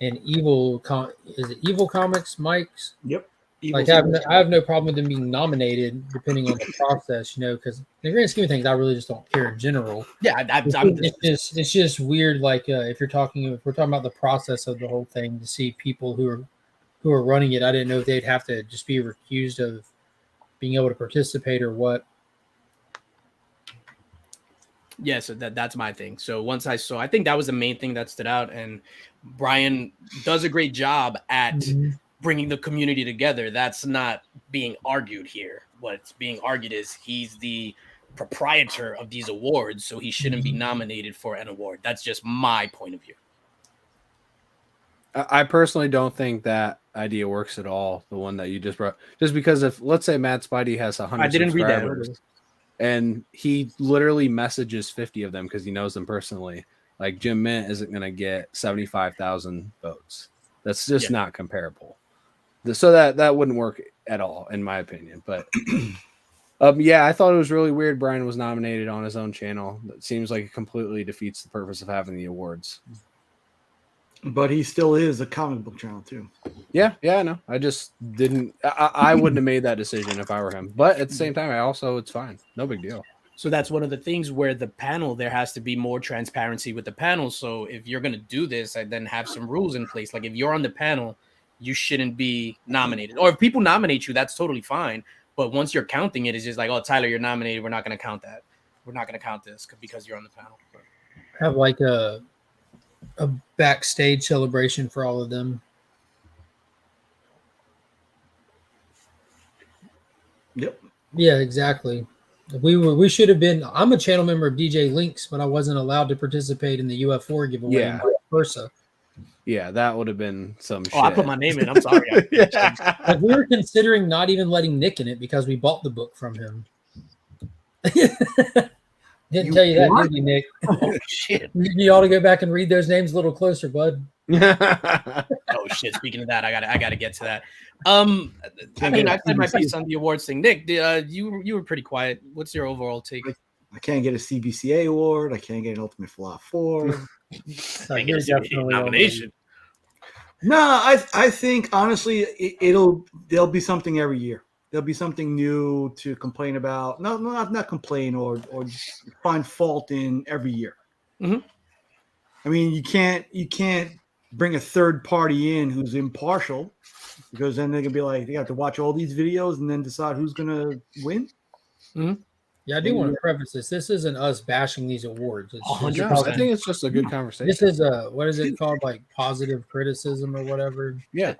[SPEAKER 3] and Evil Comics Mike's.
[SPEAKER 7] Yep.
[SPEAKER 3] Like I have no problem with them being nominated depending on the process, because in the grand scheme of things, I really just don't care in general.
[SPEAKER 1] Yeah,
[SPEAKER 3] it's just weird. Like if we're talking about the process of the whole thing, to see people who are running it, I didn't know if they'd have to just be recused of being able to participate or what.
[SPEAKER 1] Yeah, so that's my thing. So I think that was the main thing that stood out, and Brian does a great job at bringing the community together. That's not being argued here. What's being argued is he's the proprietor of these awards, so he shouldn't be nominated for an award. That's just my point of view.
[SPEAKER 2] I personally don't think that idea works at all. The one that you just brought, just because if let's say Matt Spidey has 100
[SPEAKER 1] I didn't read
[SPEAKER 2] subscribers,
[SPEAKER 1] that.
[SPEAKER 2] and he literally messages 50 of them because he knows them personally. Like Jim Mint isn't going to get 75,000 votes. That's just not comparable. So that wouldn't work at all, in my opinion. But I thought it was really weird Brian was nominated on his own channel. It seems like it completely defeats the purpose of having the awards.
[SPEAKER 7] But he still is a comic book channel too.
[SPEAKER 2] Yeah, I know. I just didn't. I wouldn't have made that decision if I were him. But at the same time, it's fine. No big deal.
[SPEAKER 1] So that's one of the things where the panel, there has to be more transparency with the panel. So if you're going to do this, I then have some rules in place. Like if you're on the panel, you shouldn't be nominated. Or if people nominate you, that's totally fine. But once you're counting it, it's just like, oh, Tyler, you're nominated. We're not going to count that. We're not going to count this because you're on the panel.
[SPEAKER 3] Have like a backstage celebration for all of them.
[SPEAKER 7] Yep.
[SPEAKER 3] Yeah, exactly. We should have been. I'm a channel member of DJ Linx, but I wasn't allowed to participate in the UF4 giveaway.
[SPEAKER 2] Yeah.
[SPEAKER 3] And vice versa.
[SPEAKER 2] Yeah, that would have been some shit.
[SPEAKER 1] I put my name in. I'm sorry.
[SPEAKER 3] Like, we were considering not even letting Nick in it because we bought the book from him. Didn't tell you that, did you, Nick?
[SPEAKER 8] Oh shit!
[SPEAKER 3] You ought to go back and read those names a little closer, bud.
[SPEAKER 1] Oh shit! Speaking of that, I gotta get to that. I mean, I said my piece on the awards thing. Nick, you were pretty quiet. What's your overall take?
[SPEAKER 7] I can't get a CBCA award. I can't get an Ultimate Fallout 4.
[SPEAKER 3] So you're definitely on
[SPEAKER 1] nomination.
[SPEAKER 7] No, I think honestly there'll be something every year. There'll be something new to complain about. No, not complain or find fault in every year.
[SPEAKER 1] Mhm.
[SPEAKER 7] I mean, you can't bring a third party in who's impartial, because then they're gonna be like, they have to watch all these videos and then decide who's gonna win.
[SPEAKER 3] Yeah, I do want to preface this. This isn't us bashing these awards. It's just
[SPEAKER 1] 100%.
[SPEAKER 2] I think it's just a good conversation.
[SPEAKER 3] this is a what is it called, like positive criticism or whatever.
[SPEAKER 2] Yeah,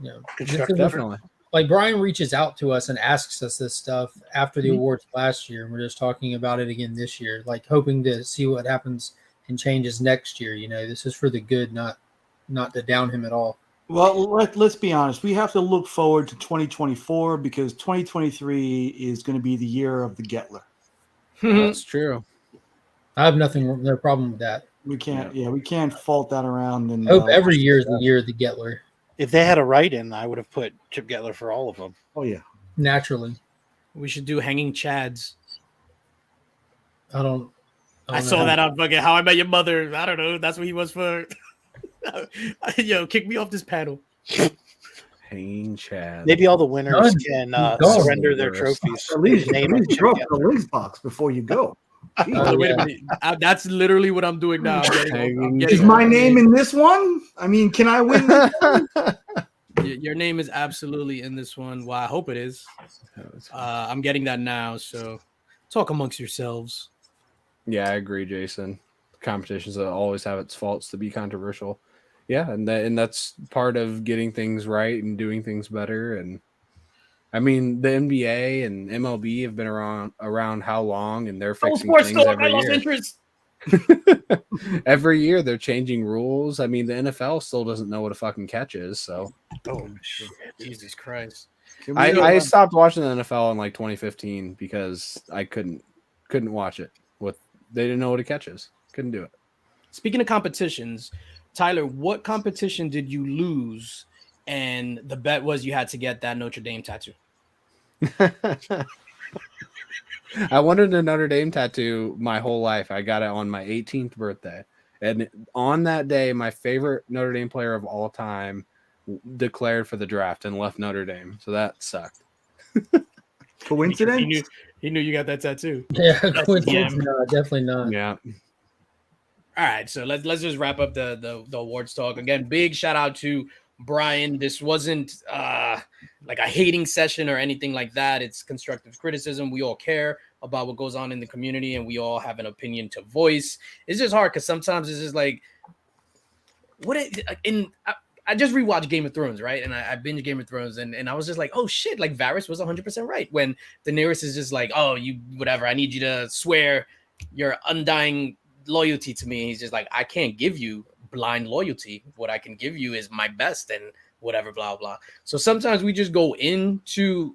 [SPEAKER 3] You know,
[SPEAKER 8] Constructive.
[SPEAKER 2] definitely.
[SPEAKER 3] like Brian reaches out to us and asks us this stuff after the awards last year, and we're just talking about it again this year, like hoping to see what happens and changes next year. You know, this is for the good, not to down him at all.
[SPEAKER 7] Well, let's be honest. We have to look forward to 2024 because 2023 is going to be the year of the Getler.
[SPEAKER 2] That's true.
[SPEAKER 3] I have no problem with that.
[SPEAKER 7] We can't fault that around. And
[SPEAKER 3] I hope every year is the year of the Getler.
[SPEAKER 8] If they had a write-in, I would have put Chip Getler for all of them.
[SPEAKER 7] Oh yeah,
[SPEAKER 3] Naturally.
[SPEAKER 1] We should do hanging chads.
[SPEAKER 3] I don't
[SPEAKER 1] I
[SPEAKER 3] know.
[SPEAKER 1] saw that on fucking How I Met Your Mother. I don't know. That's what he was for. Yo, kick me off this panel.
[SPEAKER 2] Hanging Chad.
[SPEAKER 8] Maybe all the winners can surrender their
[SPEAKER 2] Embarrassed.
[SPEAKER 8] trophies.
[SPEAKER 7] at least
[SPEAKER 8] Name of Chip
[SPEAKER 7] drop
[SPEAKER 8] Getler.
[SPEAKER 7] the links box before you go.
[SPEAKER 3] Oh,
[SPEAKER 1] Wait a
[SPEAKER 3] yeah.
[SPEAKER 1] minute. That's literally what I'm doing now.
[SPEAKER 7] Is my name in this one? I mean, can I win this one?
[SPEAKER 1] Your name is absolutely in this one. Well, I hope it is. I'm getting that now. So talk amongst yourselves.
[SPEAKER 2] Yeah, I agree, Jason. Competitions that always have its faults to be controversial. Yeah, and that's part of getting things right and doing things better. And I mean, the NBA and MLB have been around how long, and they're fixing things every year.
[SPEAKER 1] Interest.
[SPEAKER 2] Every year they're changing rules. I mean, the NFL still doesn't know what a fucking catch is. So
[SPEAKER 1] Oh shit! Jesus Christ!
[SPEAKER 7] Can we
[SPEAKER 2] I stopped watching the NFL in like 2015 because I couldn't watch it. They didn't know what a catch is. Couldn't do it.
[SPEAKER 1] Speaking of competitions, Tyler, what competition did you lose? And the bet was you had to get that Notre Dame tattoo.
[SPEAKER 2] I wanted a Notre Dame tattoo my whole life. I got it on my 18th birthday. And on that day, my favorite Notre Dame player of all time declared for the draft and left Notre Dame. So that sucked.
[SPEAKER 7] Coincidence?
[SPEAKER 1] He knew you got that tattoo.
[SPEAKER 3] Yeah, coincidence, no, definitely not.
[SPEAKER 2] Yeah.
[SPEAKER 1] All right, so let's just wrap up the awards talk. Again, big shout out to Brian. This wasn't like a hating session or anything like that. It's constructive criticism. We all care about what goes on in the community, and we all have an opinion to voice. It's just hard because sometimes it's just like, I just rewatched Game of Thrones, right? And I binged Game of Thrones, and I was just like, oh shit, like Varys was 100% right when Daenerys is just like, oh, you whatever, I need you to swear your undying loyalty to me. He's just like, I can't give you blind loyalty. What I can give you is my best and whatever, blah blah. So sometimes we just go into,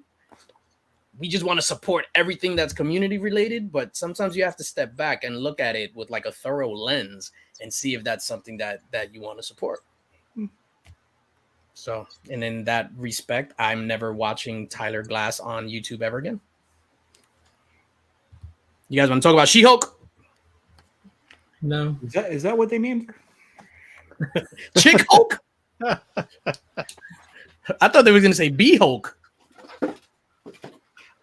[SPEAKER 1] we just want to support everything that's community related, but sometimes you have to step back and look at it with like a thorough lens and see if that's something that you want to support. So, and in that respect, I'm never watching Tyler Glass on YouTube ever again. You guys want to talk about She-Hulk?
[SPEAKER 3] No.
[SPEAKER 7] Is that what they named her?
[SPEAKER 1] Chick Hulk? I thought they were going to say Bee Hulk.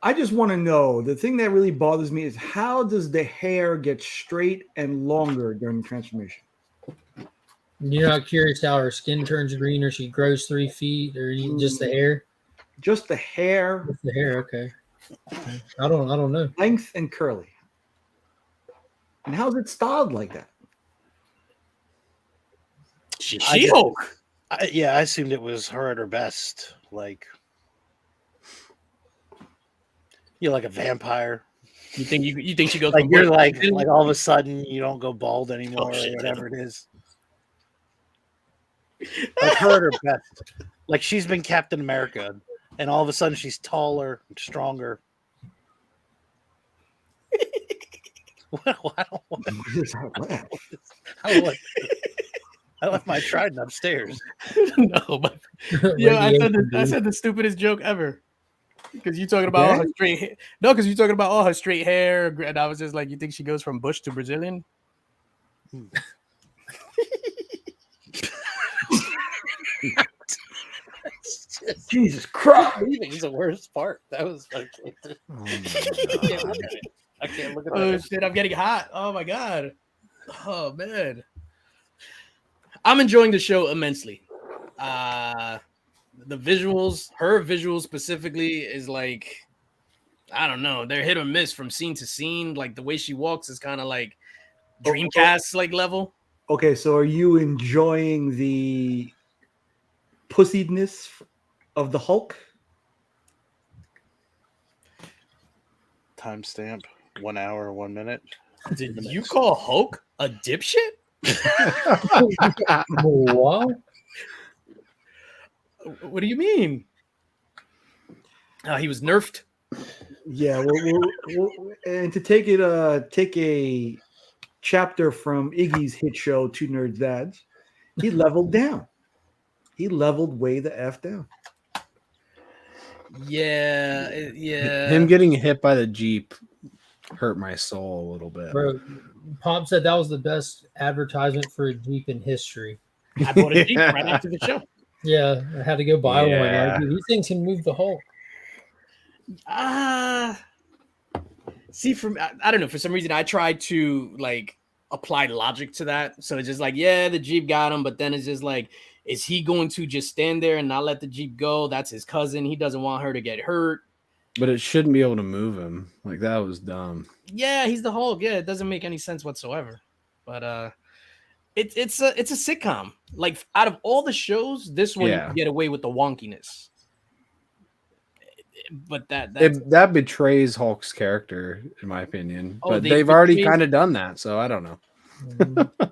[SPEAKER 7] I just want to know, the thing that really bothers me is how does the hair get straight and longer during the transformation?
[SPEAKER 3] You're not curious how her skin turns green or she grows 3 feet or just the hair?
[SPEAKER 7] Just the hair.
[SPEAKER 3] Just the hair, okay. I don't know.
[SPEAKER 7] Length and curly. And how's it styled like that?
[SPEAKER 1] She-Hulk.
[SPEAKER 8] I assumed it was her at her best. Like, like a vampire.
[SPEAKER 1] You think she goes
[SPEAKER 8] Like
[SPEAKER 1] from
[SPEAKER 8] you're
[SPEAKER 1] black-
[SPEAKER 8] like all of a sudden you don't go bald anymore or whatever it is. Like her at her best. Like she's been Captain America, and all of a sudden she's taller and stronger. Well, I don't want
[SPEAKER 7] What is that laugh?
[SPEAKER 8] I left my trident upstairs.
[SPEAKER 1] No, but yeah, I said the stupidest joke ever. Because you talking about all her straight hair. No, because you talking about all her straight hair, and I was just like, you think she goes from Bush to Brazilian?
[SPEAKER 7] Jesus Christ!
[SPEAKER 8] Leaving's the worst part. That was like,
[SPEAKER 2] Oh
[SPEAKER 8] I can't look at it. I can't look at
[SPEAKER 1] Oh
[SPEAKER 8] that.
[SPEAKER 1] shit, I'm getting hot. Oh my god. Oh man. I'm enjoying the show immensely. The visuals, her visuals specifically, is like, I don't know, they're hit or miss from scene to scene. Like the way she walks is kind of like Dreamcast like level.
[SPEAKER 7] Okay, so are you enjoying the pussiness of the Hulk?
[SPEAKER 9] Timestamp 1 hour, 1 minute.
[SPEAKER 1] Did you call Hulk a dipshit?
[SPEAKER 3] What?
[SPEAKER 1] What do you mean? He was nerfed.
[SPEAKER 7] Yeah, and to take a chapter from Iggy's hit show, Two Nerds Dads, he leveled down. He leveled way the F down.
[SPEAKER 1] Yeah.
[SPEAKER 2] Him getting hit by the Jeep hurt my soul a little bit.
[SPEAKER 3] Bro, Pop said that was the best advertisement for a Jeep in history.
[SPEAKER 1] I bought a Jeep right after the show.
[SPEAKER 3] Yeah, I had to go buy one.
[SPEAKER 2] Yeah.
[SPEAKER 3] Like, dude, these things can move the Hulk.
[SPEAKER 1] See, I don't know, for some reason I tried to like apply logic to that. So it's just like, yeah, the Jeep got him, but then it's just like, is he going to just stand there and not let the Jeep go? That's his cousin. He doesn't want her to get hurt.
[SPEAKER 2] But it shouldn't be able to move him. Like, that was dumb.
[SPEAKER 1] Yeah, he's the Hulk. Yeah, it doesn't make any sense whatsoever. But it's a sitcom. Like, out of all the shows, this one you can get away with the wonkiness. But
[SPEAKER 2] that betrays Hulk's character, in my opinion.
[SPEAKER 1] Oh,
[SPEAKER 2] But they've already kind of done that, so I don't know.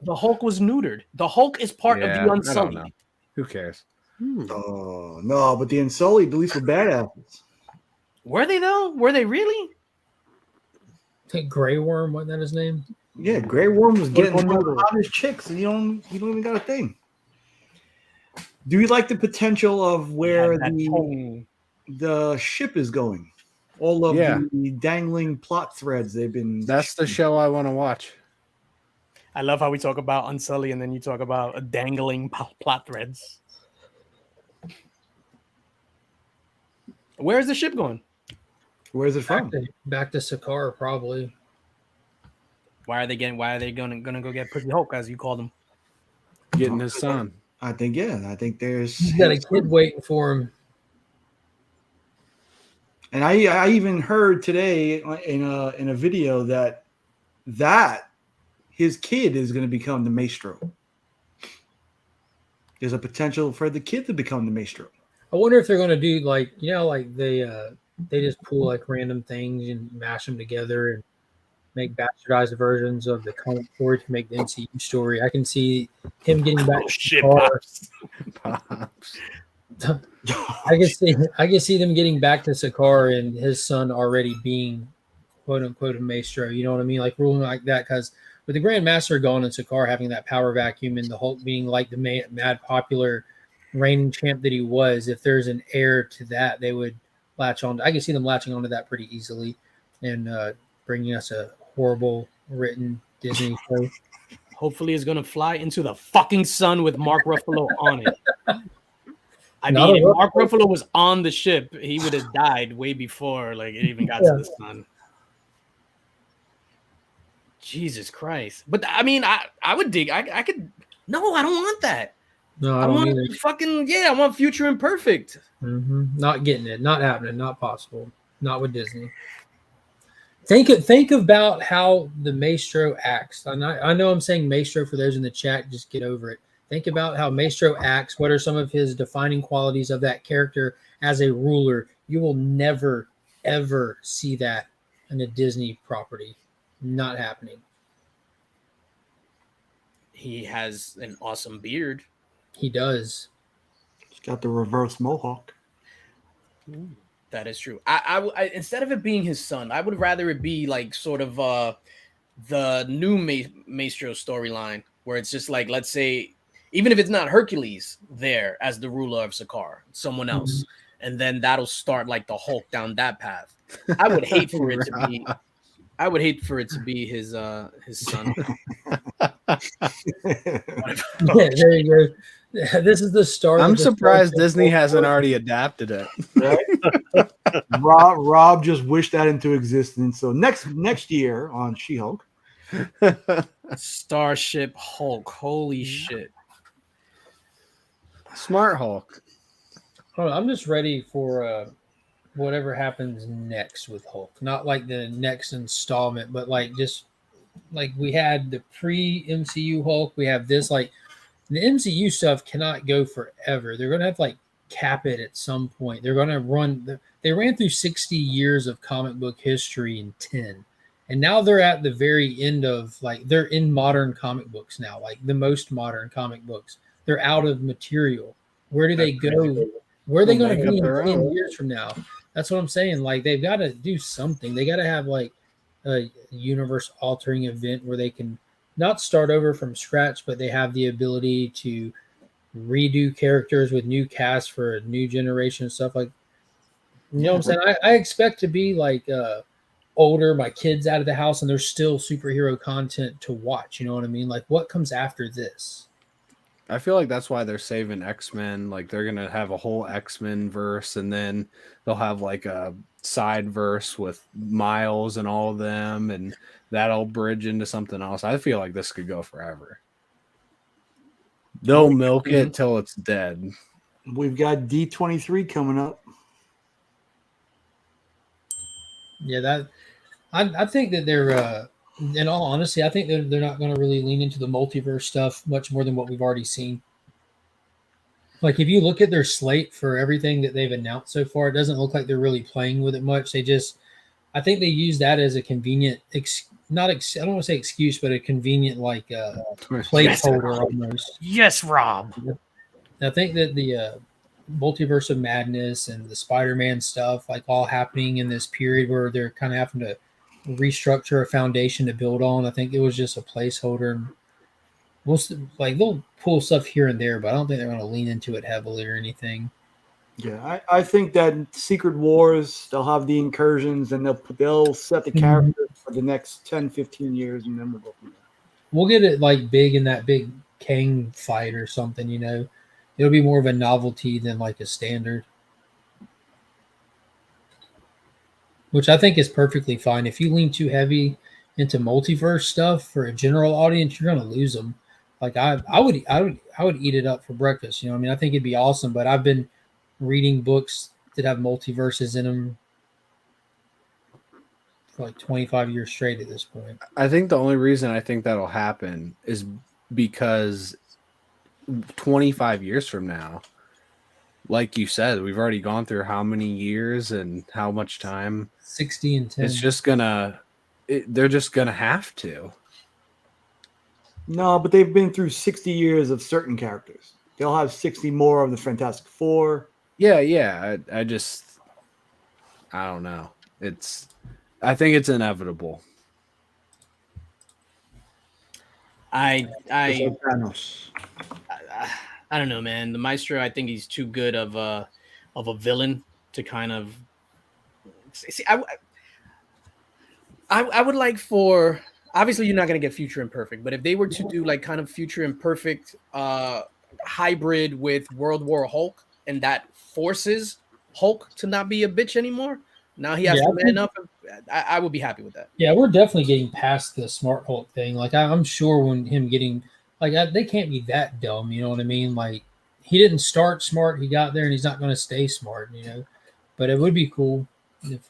[SPEAKER 1] The Hulk was neutered. The Hulk is part of the
[SPEAKER 2] I don't
[SPEAKER 1] Unsullied.
[SPEAKER 2] know. Who cares?
[SPEAKER 7] Oh no, but the Unsullied, at least were badasses.
[SPEAKER 1] Were they though? Were they really?
[SPEAKER 3] I think Grey Worm, wasn't that his name?
[SPEAKER 7] Yeah, Grey Worm was getting hottest chicks, and you don't even got a thing. Do you like the potential of where the ship is going? All of the dangling plot threads they've been.
[SPEAKER 2] That's the show I want to watch.
[SPEAKER 1] I love how we talk about Unsullied and then you talk about dangling plot threads. Where's the ship going?
[SPEAKER 7] Where's it from?
[SPEAKER 3] Back to Sakaar, probably.
[SPEAKER 1] Why are they gonna go get Pussy Hulk, as you call them?
[SPEAKER 2] Getting his son.
[SPEAKER 7] I think there's.
[SPEAKER 3] He's got a kid waiting for him.
[SPEAKER 7] And I even heard today in a video that his kid is going to become the Maestro. There's a potential for the kid to become the Maestro.
[SPEAKER 3] I wonder if they're going to do like they just pull like random things and mash them together and make bastardized versions of the comic story to make the MCU story. I can see him getting back to Sakaar. I can see them getting back to Sakaar and his son already being quote unquote a Maestro. You know what I mean? Like ruling like that, because with the Grand Master gone and Sakaar having that power vacuum and the Hulk being like the mad popular reigning champ that he was, if there's an heir to that, they would latch on. I can see them latching onto that pretty easily and bringing us a horrible written Disney show.
[SPEAKER 1] Hopefully, it's gonna fly into the fucking sun with Mark Ruffalo on it. I mean, if Mark Ruffalo was on the ship, he would have died way before like it even got to the sun. Jesus Christ! But I mean, I would dig. I could. No, I don't want that.
[SPEAKER 3] No,
[SPEAKER 1] I want fucking I want Future Imperfect.
[SPEAKER 3] Not getting it. Not happening. Not possible. Not with Disney. Think about how the Maestro acts. I know I'm saying Maestro for those in the chat. Just get over it. Think about how Maestro acts. What are some of his defining qualities of that character as a ruler? You will never, ever see that in a Disney property. Not happening.
[SPEAKER 1] He has an awesome beard.
[SPEAKER 3] He does.
[SPEAKER 7] He's got the reverse mohawk.
[SPEAKER 1] That is true. I instead of it being his son, I would rather it be like sort of the new Maestro storyline, where it's just like, let's say, even if it's not Hercules there as the ruler of Sakaar, someone else, and then that'll start like the Hulk down that path. I would hate for it to be. I would hate for it to be his son.
[SPEAKER 3] Yeah, there you go. This is the start.
[SPEAKER 2] I'm
[SPEAKER 3] of the
[SPEAKER 2] surprised
[SPEAKER 3] Star
[SPEAKER 2] Disney
[SPEAKER 3] Trek
[SPEAKER 2] hasn't
[SPEAKER 3] Hulk.
[SPEAKER 2] already adapted it.
[SPEAKER 7] Right? Rob just wished that into existence. So next year on She-Hulk,
[SPEAKER 1] Starship Hulk. Holy shit.
[SPEAKER 2] Smart Hulk.
[SPEAKER 3] I don't know, I'm just ready for whatever happens next with Hulk. Not like the next installment, but like just like we had the pre-MCU Hulk. We have this like the MCU stuff cannot go forever. They're gonna have to like cap it at some point. They're gonna run. They ran through 60 years of comic book history in 10, and now they're at the very end of like they're in modern comic books now, like the most modern comic books. They're out of material. Where do they go? Where are they
[SPEAKER 2] They'll
[SPEAKER 3] going to
[SPEAKER 2] make
[SPEAKER 3] be
[SPEAKER 2] up
[SPEAKER 3] in
[SPEAKER 2] their
[SPEAKER 3] 10
[SPEAKER 2] own.
[SPEAKER 3] years from now? That's what I'm saying. Like they've got to do something. They got to have like a universe altering event where they can not start over from scratch, but they have the ability to redo characters with new casts for a new generation and stuff like. You know what I'm saying? I expect to be like older, my kids out of the house, and there's still superhero content to watch. You know what I mean? Like what comes after this?
[SPEAKER 2] I feel like that's why they're saving X-Men. Like they're gonna have a whole X-Men verse, and then they'll have like a side verse with Miles and all of them, and that'll bridge into something else. I feel like this could go forever. They'll milk it till it's dead.
[SPEAKER 7] we've got D23 coming up.
[SPEAKER 3] Yeah, that I think that they're in all honesty, I think they're not going to really lean into the multiverse stuff much more than what we've already seen. Like if you look at their slate for everything that they've announced so far, it doesn't look like they're really playing with it much. I think they use that as a convenient, I don't want to say excuse, but a convenient like placeholder almost.
[SPEAKER 1] Yes, Rob.
[SPEAKER 3] I think that the multiverse of madness and the Spider-Man stuff, like all happening in this period where they're kind of having to restructure a foundation to build on. I think it was just a placeholder. They'll pull stuff here and there, but I don't think they're going to lean into it heavily or anything.
[SPEAKER 7] Yeah, I think that Secret Wars, they'll have the incursions and they'll set the characters for the next 10, 15 years, and then we'll go from there.
[SPEAKER 3] We'll get it like big in that big Kang fight or something, you know. It'll be more of a novelty than like a standard. Which I think is perfectly fine. If you lean too heavy into multiverse stuff for a general audience, you're going to lose them. Like I would eat it up for breakfast. You know, what I mean, I think it'd be awesome. But I've been reading books that have multiverses in them for like 25 years straight at this point.
[SPEAKER 2] I think the only reason I think that'll happen is because 25 years from now, like you said, we've already gone through how many years and how much time.
[SPEAKER 3] 60 and 10.
[SPEAKER 2] It's just they're just gonna have to.
[SPEAKER 7] No, but they've been through 60 years of certain characters. They'll have 60 more of the Fantastic Four.
[SPEAKER 2] Yeah. I don't know. I think it's inevitable.
[SPEAKER 1] I
[SPEAKER 7] Thanos.
[SPEAKER 1] don't know, man. The Maestro, I think he's too good of a villain to kind of see. I would like for, obviously you're not going to get Future Imperfect, but if they were to do like kind of Future Imperfect hybrid with World War Hulk, and that forces Hulk to not be a bitch anymore, now he has to man up. I would be happy with that.
[SPEAKER 3] Yeah, we're definitely getting past the Smart Hulk thing. Like I'm sure when him getting like they can't be that dumb, you know what I mean? Like he didn't start smart, he got there, and he's not going to stay smart, you know. But it would be cool if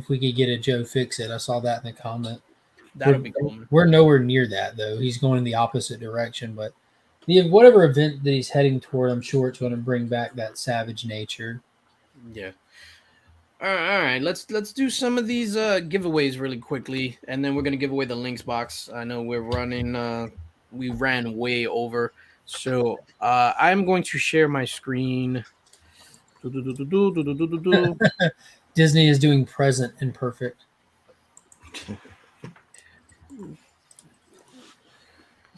[SPEAKER 3] we could get a Joe Fix-It. I saw that in the comment.
[SPEAKER 1] That would be cool.
[SPEAKER 3] We're nowhere near that though. He's going in the opposite direction, but whatever event that he's heading toward, I'm sure it's going to bring back that savage nature.
[SPEAKER 1] Yeah. All right. Let's do some of these giveaways really quickly, and then we're gonna give away the Linx box. I know we're running. We ran way over, so I'm going to share my screen.
[SPEAKER 3] Disney is doing present and perfect.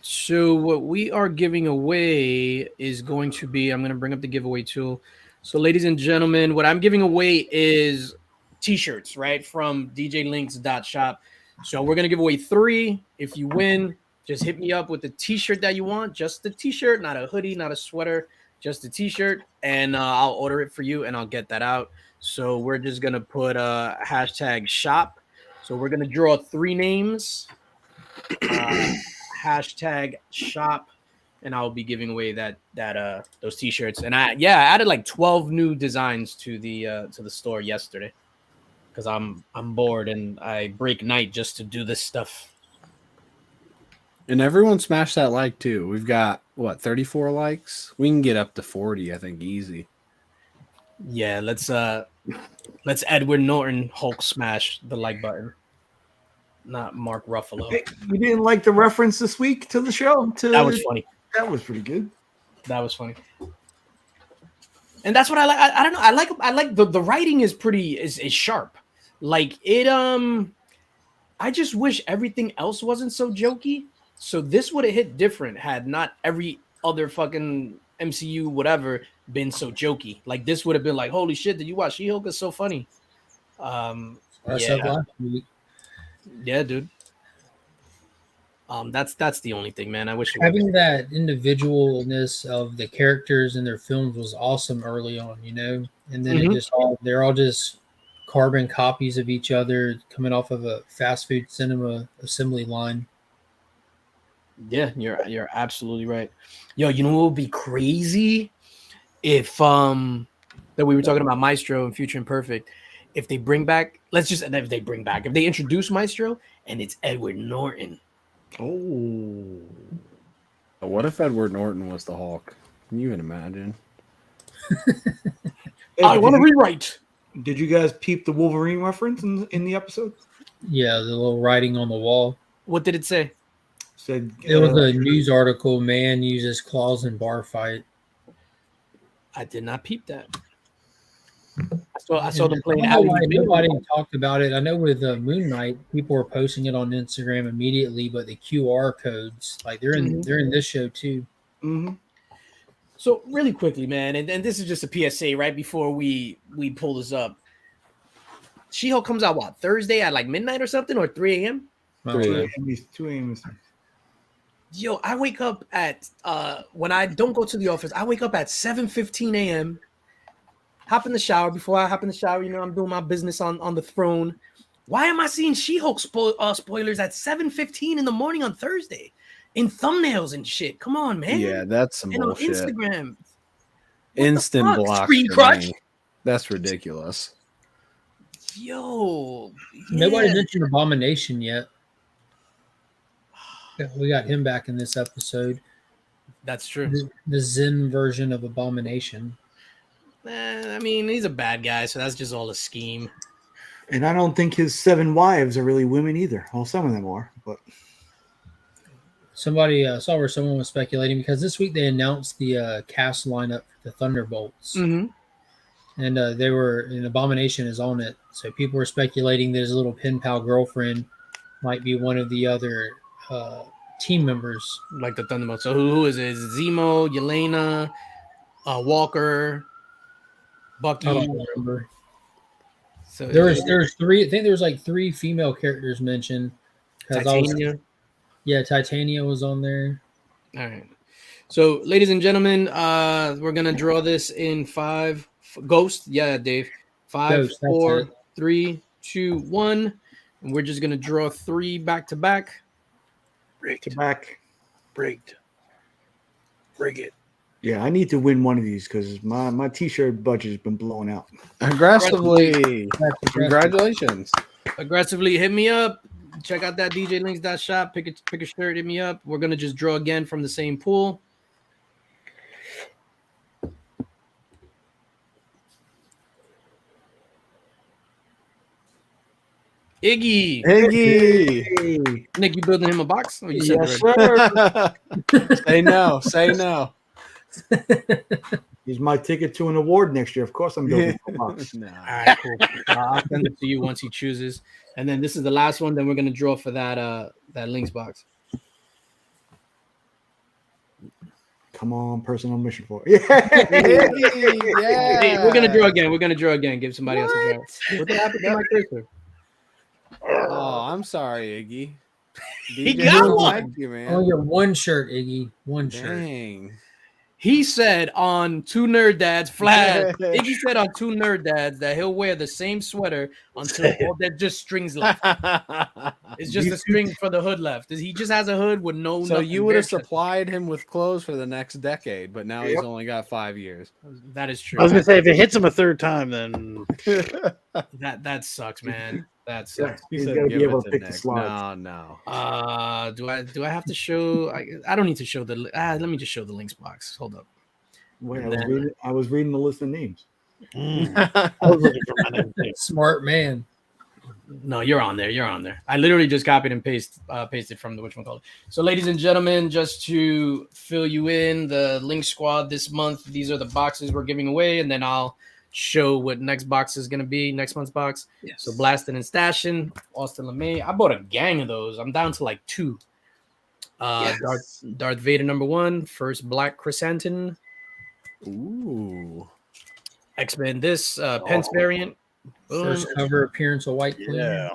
[SPEAKER 1] So what we are giving away is going to be, I'm going to bring up the giveaway tool. So, ladies and gentlemen, what I'm giving away is t-shirts, right, from djlinx.shop. So we're gonna give away 3. If you win, just hit me up with the t-shirt that you want, just the t-shirt, not a hoodie, not a sweater, just a t-shirt, and I'll order it for you and I'll get that out. So we're just gonna put hashtag shop. So we're gonna draw 3 names, hashtag shop, and I'll be giving away those t-shirts. And I added like 12 new designs to the store yesterday because I'm bored and I break night just to do this stuff.
[SPEAKER 2] And everyone smash that like too. We've got what 34 likes. We can get up to 40, I think, easy.
[SPEAKER 1] Yeah, let's Edward Norton Hulk smash the like button, not Mark Ruffalo.
[SPEAKER 7] Hey, you didn't like the reference this week to the show?
[SPEAKER 1] That was funny.
[SPEAKER 7] That was pretty good.
[SPEAKER 1] That was funny. And that's what I like. I don't know. I like the writing is sharp. Like it I just wish everything else wasn't so jokey. So this would have hit different had not every other fucking MCU whatever been so jokey. Like this would have been like, holy shit, did you watch She-Hulk? It's so funny. Yeah, dude. That's the only thing, man. I wish
[SPEAKER 3] having that individualness of the characters in their films was awesome early on, you know, and then they're all just carbon copies of each other coming off of a fast food cinema assembly line.
[SPEAKER 1] Yeah, you're absolutely right. Yo, you know what would be crazy if that we were talking about Maestro and Future Imperfect. If they introduce Maestro and it's Edward Norton.
[SPEAKER 2] Oh, what if Edward Norton was the Hulk? Can you even imagine?
[SPEAKER 1] I want to rewrite.
[SPEAKER 7] Did you guys peep the Wolverine reference in the episode?
[SPEAKER 3] Yeah, the little writing on the wall.
[SPEAKER 1] What did it say?
[SPEAKER 7] Said
[SPEAKER 3] it was a news article. Man uses claws in bar fight.
[SPEAKER 1] I did not peep that. I saw them playing.
[SPEAKER 3] Nobody talked about it. I know with Moon Knight, people were posting it on Instagram immediately, but the QR codes, like they're in this show too.
[SPEAKER 7] Mm-hmm.
[SPEAKER 1] So really quickly, man, and this is just a PSA right before we pull this up. She-Hulk comes out what, Thursday at like midnight or something, or 3 a.m.
[SPEAKER 7] 2 a.m.
[SPEAKER 1] Yo, I wake up at when I don't go to the office, I wake up at 7:15 a.m. Hop in the shower. Before I hop in the shower, you know, I'm doing my business on the throne. Why am I seeing She-Hulk spoilers at 7:15 in the morning on Thursday in thumbnails and shit? Come on, man.
[SPEAKER 2] Yeah, that's some
[SPEAKER 1] and
[SPEAKER 2] bullshit.
[SPEAKER 1] On Instagram.
[SPEAKER 2] Instant block.
[SPEAKER 1] Screen crush.
[SPEAKER 2] That's ridiculous.
[SPEAKER 1] Yo.
[SPEAKER 3] Nobody mentioned Abomination yet. We got him back in this episode.
[SPEAKER 1] That's true.
[SPEAKER 3] The Zen version of Abomination.
[SPEAKER 1] I mean, he's a bad guy, so that's just all a scheme.
[SPEAKER 7] And I don't think his 7 wives are really women either. Well, some of them are, but
[SPEAKER 3] somebody saw where someone was speculating because this week they announced the cast lineup for the Thunderbolts, and they were an Abomination is on it. So people were speculating that his little pen pal girlfriend might be one of the other team members,
[SPEAKER 1] like the Thunderbolts. So who is it? Is it Zemo, Yelena, Walker, Bucky?
[SPEAKER 3] I don't remember.
[SPEAKER 1] So
[SPEAKER 3] there's 3. I think there's like 3 female characters mentioned.
[SPEAKER 1] Titania.
[SPEAKER 3] Titania was on there.
[SPEAKER 1] All right. So, ladies and gentlemen, we're gonna draw this in 5. Ghost, yeah, Dave. 5,
[SPEAKER 3] Ghost,
[SPEAKER 1] 4, 3, 2, 1, and we're just gonna draw 3 back to back.
[SPEAKER 5] Brig it.
[SPEAKER 7] Yeah, I need to win one of these because my t-shirt budget has been blown out.
[SPEAKER 2] Aggressively. Congratulations.
[SPEAKER 1] Aggressively hit me up. Check out that djlinx.shop. Pick a shirt, hit me up. We're gonna just draw again from the same pool. Iggy. Nick, you building him a box? Or you said
[SPEAKER 7] Yes, sir.
[SPEAKER 2] Say no. Say no.
[SPEAKER 7] He's my ticket to an award next year. Of course, I'm building a box.
[SPEAKER 1] All right, cool. I'll send it to you once he chooses. And then this is the last one. Then we're gonna draw for that Linx box.
[SPEAKER 7] Come on, person on mission for it. Yeah.
[SPEAKER 1] Hey, we're gonna draw again. We're gonna draw again. Give somebody else a draw. What happened to my cursor?
[SPEAKER 2] Oh, I'm sorry, Iggy.
[SPEAKER 1] He
[SPEAKER 2] DJ
[SPEAKER 1] got
[SPEAKER 2] don't
[SPEAKER 1] one.
[SPEAKER 2] like you, man.
[SPEAKER 3] Oh, your one shirt, Iggy. One shirt.
[SPEAKER 2] Dang.
[SPEAKER 1] He said on Two Nerd Dads flag. Iggy said on Two Nerd Dads that he'll wear the same sweater until all that just strings left. It's just a string for the hood left. He just has a hood with no.
[SPEAKER 2] So
[SPEAKER 1] nothing
[SPEAKER 2] you would have
[SPEAKER 1] bare chest.
[SPEAKER 2] Supplied him with clothes for the next decade, but now he's only got 5 years.
[SPEAKER 1] That is true.
[SPEAKER 8] I was gonna say if it hits him a third time, then
[SPEAKER 1] That sucks, man. That sucks.
[SPEAKER 2] He
[SPEAKER 7] He's
[SPEAKER 2] said,
[SPEAKER 7] gotta
[SPEAKER 2] "Give
[SPEAKER 7] be
[SPEAKER 2] it
[SPEAKER 7] able to pick the
[SPEAKER 2] Nick."
[SPEAKER 7] slides.
[SPEAKER 2] No.
[SPEAKER 1] Do I have to show? I don't need to show the. Let me just show the links box. Hold up.
[SPEAKER 7] Wait,
[SPEAKER 1] And
[SPEAKER 7] I was reading the list of names.
[SPEAKER 8] I was looking for my name too.
[SPEAKER 3] Smart man.
[SPEAKER 1] No, you're on there. You're on there. I literally just copied and pasted from the which one called. So, ladies and gentlemen, just to fill you in, the Link Squad this month. These are the boxes we're giving away, and then I'll show what next box is going to be. Next month's box.
[SPEAKER 3] Yes.
[SPEAKER 1] So, Blasting and Stashing, Austin LeMay. I bought a gang of those. I'm down to like 2. Darth Vader #1, first Black Chrysanthemum.
[SPEAKER 2] Ooh.
[SPEAKER 1] X-Men this Pence variant.
[SPEAKER 3] First cover appearance of White Queen.
[SPEAKER 8] Yeah.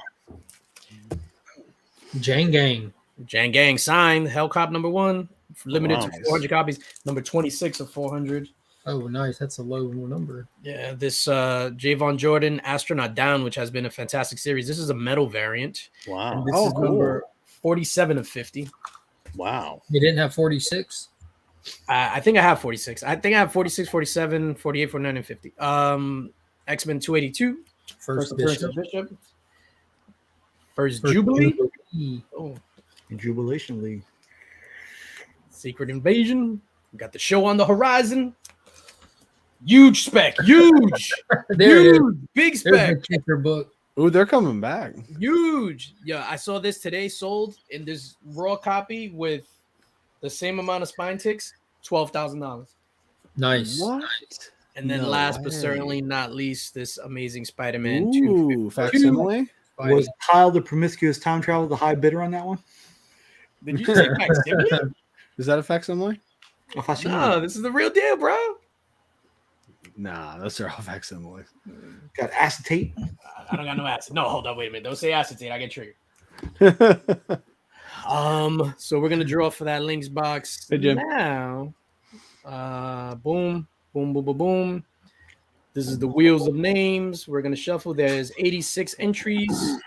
[SPEAKER 3] Jang Gang.
[SPEAKER 1] Jan Gang signed Hellcop #1, limited to
[SPEAKER 8] Nice.
[SPEAKER 1] 400 copies. Number 26 of 400.
[SPEAKER 3] Oh, nice. That's a low number.
[SPEAKER 1] Yeah, this Javon Jordan Astronaut Down, which has been a fantastic series. This is a metal variant.
[SPEAKER 8] Wow.
[SPEAKER 1] And this
[SPEAKER 2] Oh,
[SPEAKER 1] is
[SPEAKER 2] cool.
[SPEAKER 1] number 47 of 50.
[SPEAKER 8] Wow.
[SPEAKER 3] You didn't have 46?
[SPEAKER 1] I think I have 46. I think I have 46, 47, 48, 49, and 50. X-Men 282.
[SPEAKER 3] First
[SPEAKER 1] appearance
[SPEAKER 3] Bishop.
[SPEAKER 1] of Bishop. First
[SPEAKER 3] First
[SPEAKER 1] Jubilee.
[SPEAKER 3] Jubilee.
[SPEAKER 1] Oh,
[SPEAKER 7] Jubilation League.
[SPEAKER 1] Secret Invasion. We got the show on the horizon. Huge spec. Huge.
[SPEAKER 3] There it is.
[SPEAKER 1] Huge. Big
[SPEAKER 3] There's
[SPEAKER 1] spec.
[SPEAKER 3] the kicker book.
[SPEAKER 2] Ooh, they're coming back.
[SPEAKER 1] Huge. Yeah, I saw this today sold in this raw copy with the same amount of spine ticks, $12,000.
[SPEAKER 3] Nice.
[SPEAKER 2] What?
[SPEAKER 1] And then
[SPEAKER 2] No
[SPEAKER 1] last but
[SPEAKER 2] way.
[SPEAKER 1] certainly not least, this amazing Spider-Man
[SPEAKER 2] Ooh,
[SPEAKER 1] 250.
[SPEAKER 2] facsimile.
[SPEAKER 7] Was Kyle the promiscuous time travel the high bidder on that one?
[SPEAKER 1] Did you say facsimile?
[SPEAKER 2] Is that a facsimile?
[SPEAKER 7] I thought you
[SPEAKER 1] No, this is the real deal, bro.
[SPEAKER 2] Nah, those are all facsimiles.
[SPEAKER 7] got acetate.
[SPEAKER 1] I don't got no acid. No, hold on, wait a minute. Don't say acetate. I get triggered. So we're gonna draw for that links box
[SPEAKER 2] Hey, Jim.
[SPEAKER 1] now. Boom, boom, boom, boom, boom. This is the wheels of names. We're gonna shuffle. There's 86 entries.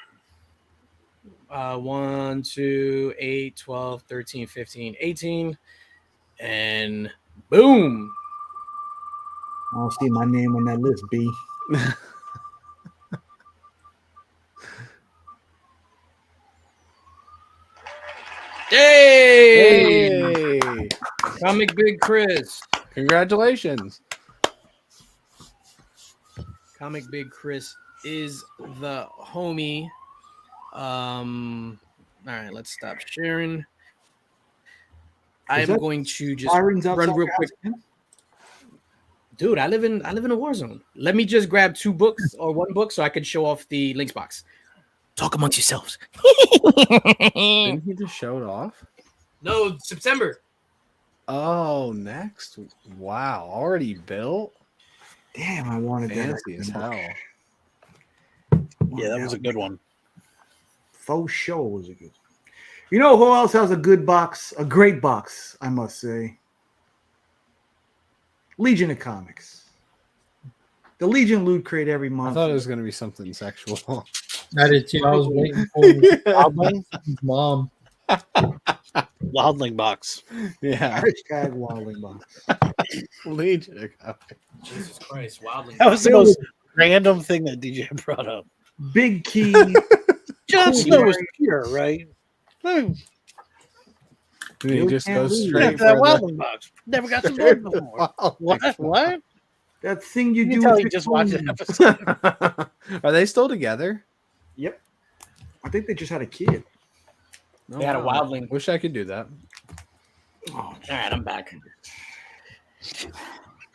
[SPEAKER 1] 1, 2, 8, 12, 13, 15, 18. And boom.
[SPEAKER 7] I don't see my name on that list, B.
[SPEAKER 1] Hey!
[SPEAKER 2] Hey!
[SPEAKER 1] Comic Big Chris.
[SPEAKER 2] Congratulations.
[SPEAKER 1] Comic Big Chris is the homie. All right, let's stop sharing. I'm
[SPEAKER 7] that
[SPEAKER 1] going to just
[SPEAKER 7] Sirens outside
[SPEAKER 1] run real
[SPEAKER 7] your
[SPEAKER 1] quick.
[SPEAKER 7] house again?
[SPEAKER 1] Dude, I live in a war zone. Let me just grab 2 books or 1 book so I can show off the links box. Talk amongst yourselves.
[SPEAKER 2] Didn't he just show it off?
[SPEAKER 1] No, September.
[SPEAKER 2] Oh, next. Wow, already built?
[SPEAKER 7] Damn, I wanted
[SPEAKER 2] Fancy as
[SPEAKER 7] that.
[SPEAKER 2] hell.
[SPEAKER 8] Yeah, that was a good one.
[SPEAKER 7] Faux show was a good. You know who else has a good box? A great box, I must say. Legion of Comics. The Legion Loot Crate every
[SPEAKER 2] I
[SPEAKER 7] month.
[SPEAKER 2] thought it was going to be something sexual.
[SPEAKER 3] I did too. I was waiting for
[SPEAKER 8] Wildling?
[SPEAKER 3] his mom.
[SPEAKER 8] Wildling box.
[SPEAKER 2] Yeah.
[SPEAKER 7] Hashtag Wildling box.
[SPEAKER 2] Legion of Comics.
[SPEAKER 1] Jesus Christ, wildly.
[SPEAKER 8] That was the most random thing that DJ brought up.
[SPEAKER 7] Big key.
[SPEAKER 8] Jon
[SPEAKER 7] Cool,
[SPEAKER 8] Snow was
[SPEAKER 7] right?
[SPEAKER 8] here, right?
[SPEAKER 2] Did he
[SPEAKER 7] You
[SPEAKER 2] just
[SPEAKER 7] can't
[SPEAKER 2] go
[SPEAKER 7] lose.
[SPEAKER 8] Yeah,
[SPEAKER 2] straight
[SPEAKER 8] that
[SPEAKER 2] for
[SPEAKER 8] Wildling box. Never got some blood before. What? What?
[SPEAKER 7] That thing you
[SPEAKER 8] You
[SPEAKER 7] do.
[SPEAKER 8] can tell
[SPEAKER 7] with
[SPEAKER 8] you
[SPEAKER 7] your
[SPEAKER 8] just watched
[SPEAKER 7] phone.
[SPEAKER 8] an episode.
[SPEAKER 2] the... Are they still together?
[SPEAKER 7] Yep. I think they just had a kid.
[SPEAKER 2] No,
[SPEAKER 1] They had a
[SPEAKER 2] wow.
[SPEAKER 1] wildling.
[SPEAKER 2] Wish I could do that.
[SPEAKER 7] Oh,
[SPEAKER 1] All right, I'm back.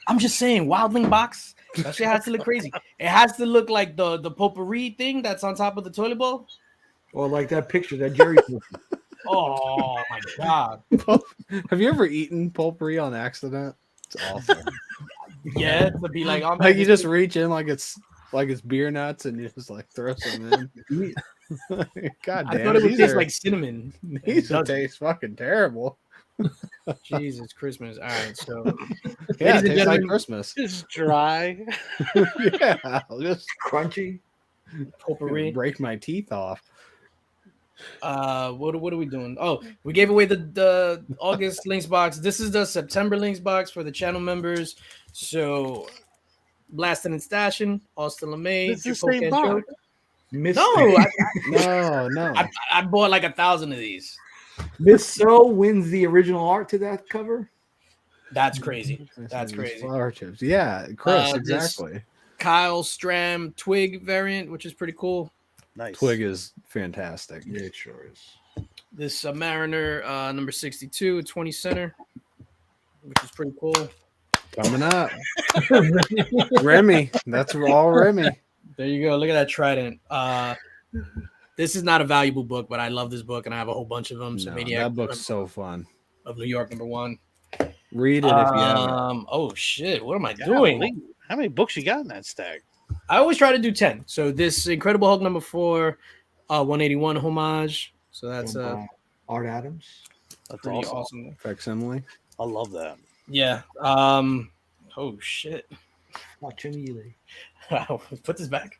[SPEAKER 1] I'm just saying, wildling box. That shit has to look crazy. It has to look like the potpourri thing that's on top of the toilet bowl.
[SPEAKER 7] or like that picture that Jerry took.
[SPEAKER 1] Oh my god.
[SPEAKER 2] Have you ever eaten potpourri on accident? It's awful.
[SPEAKER 1] Yeah, to be like, oh,
[SPEAKER 2] Like you just reach in like it's beer nuts and you just like throw some in. God
[SPEAKER 1] I
[SPEAKER 2] damn,
[SPEAKER 1] thought it would
[SPEAKER 2] these
[SPEAKER 1] taste
[SPEAKER 2] are-
[SPEAKER 1] like cinnamon.
[SPEAKER 2] These
[SPEAKER 1] It
[SPEAKER 2] will
[SPEAKER 1] doesn't.
[SPEAKER 2] taste fucking terrible.
[SPEAKER 1] Jesus Christmas. All right, so
[SPEAKER 2] Yeah,
[SPEAKER 1] and
[SPEAKER 2] it tastes like
[SPEAKER 1] gentlemen,
[SPEAKER 2] Christmas.
[SPEAKER 9] Just dry.
[SPEAKER 2] Yeah, I'll just
[SPEAKER 7] Crunchy.
[SPEAKER 1] potpourri.
[SPEAKER 2] break my teeth off.
[SPEAKER 1] What are we doing? Oh, we gave away the August links box. This is the September links box for the channel members. So blasting and stashing, Austin LeMay,
[SPEAKER 9] It's the same box.
[SPEAKER 7] Miss
[SPEAKER 1] No,
[SPEAKER 2] No.
[SPEAKER 1] I bought like 1,000 of these.
[SPEAKER 7] Miss So wins the original art to that cover.
[SPEAKER 1] That's crazy.
[SPEAKER 2] That's
[SPEAKER 1] That's
[SPEAKER 2] these
[SPEAKER 1] crazy.
[SPEAKER 2] Flower chips. Yeah, Chris,
[SPEAKER 1] This-
[SPEAKER 2] exactly.
[SPEAKER 1] Kyle Stram Twig variant, which is pretty cool.
[SPEAKER 9] Nice.
[SPEAKER 2] Twig is fantastic.
[SPEAKER 7] Yeah, it sure is.
[SPEAKER 1] This Mariner number 62, 20 center, which is pretty cool.
[SPEAKER 2] Coming up. Remy. That's all Remy.
[SPEAKER 1] There you go. Look at that trident. This is not a valuable book, but I love this book, and I have a whole bunch of them. So
[SPEAKER 2] No,
[SPEAKER 1] Maniac
[SPEAKER 2] that book's so fun.
[SPEAKER 1] of New York, number 1.
[SPEAKER 2] Read it if you haven't.
[SPEAKER 1] Oh shit! What am I
[SPEAKER 9] Golly,
[SPEAKER 1] doing?
[SPEAKER 9] how many books you got in that stack?
[SPEAKER 1] I always try to do 10. So this Incredible Hulk number 4, 181 homage. So that's
[SPEAKER 7] Art Adams.
[SPEAKER 9] That's
[SPEAKER 1] pretty
[SPEAKER 9] awesome.
[SPEAKER 1] awesome.
[SPEAKER 2] Facsimile.
[SPEAKER 9] I love that.
[SPEAKER 1] Yeah. Oh shit!
[SPEAKER 7] Facsimile.
[SPEAKER 1] Put this back.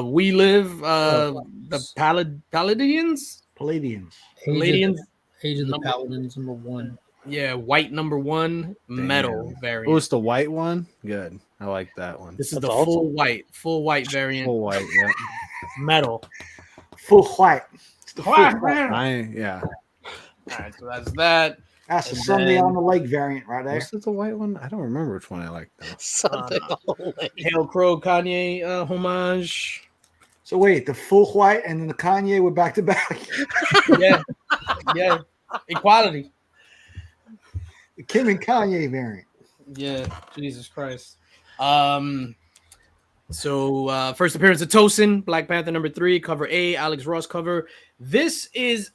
[SPEAKER 1] We live the Paladins.
[SPEAKER 7] Palladians.
[SPEAKER 1] Palladians.
[SPEAKER 3] Age of the
[SPEAKER 1] Number-
[SPEAKER 3] Paladins, number 1.
[SPEAKER 1] Yeah, white number 1 metal
[SPEAKER 2] Damn.
[SPEAKER 1] variant.
[SPEAKER 2] Oh, it's the white one? Good. I like that one.
[SPEAKER 1] This is
[SPEAKER 9] That's
[SPEAKER 1] the
[SPEAKER 9] awesome.
[SPEAKER 1] full white variant
[SPEAKER 2] Full white, yeah.
[SPEAKER 1] metal.
[SPEAKER 7] Full white. It's the full
[SPEAKER 1] White.
[SPEAKER 7] white.
[SPEAKER 2] Yeah.
[SPEAKER 1] All right, so that's that.
[SPEAKER 7] That's the
[SPEAKER 1] And
[SPEAKER 7] Sunday
[SPEAKER 1] then-
[SPEAKER 7] on the Lake variant right there.
[SPEAKER 2] Was it the white one? I don't remember which one I like though.
[SPEAKER 9] Something.
[SPEAKER 1] Hail Crow Kanye homage.
[SPEAKER 7] So wait, the full white and then the Kanye were back to back.
[SPEAKER 1] Yeah, yeah, equality.
[SPEAKER 7] The Kim and Kanye variant.
[SPEAKER 1] Yeah, Jesus Christ. So first appearance of Tosin, Black Panther number 3, cover A, Alex Ross cover. This is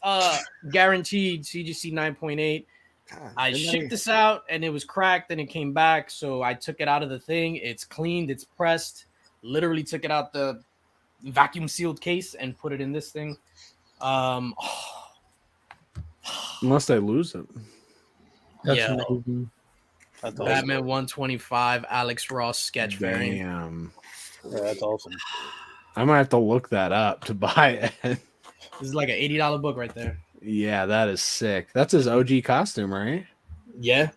[SPEAKER 1] guaranteed CGC 9.8.
[SPEAKER 7] God,
[SPEAKER 1] I
[SPEAKER 7] didn't
[SPEAKER 1] shipped this out and it was cracked and it came back, so I took it out of the thing. It's cleaned, it's pressed. Literally took it out the vacuum sealed case and put it in this thing.
[SPEAKER 2] Unless they lose it.
[SPEAKER 3] That's
[SPEAKER 1] Yeah.
[SPEAKER 3] amazing.
[SPEAKER 9] That's awesome.
[SPEAKER 1] Batman 125 Alex Ross sketch variant.
[SPEAKER 2] Damn.
[SPEAKER 9] Yeah, that's awesome.
[SPEAKER 2] I might have to look that up to buy it.
[SPEAKER 1] This is like an $80 book right there.
[SPEAKER 2] Yeah, that is sick. That's his OG costume, right?
[SPEAKER 1] Yeah.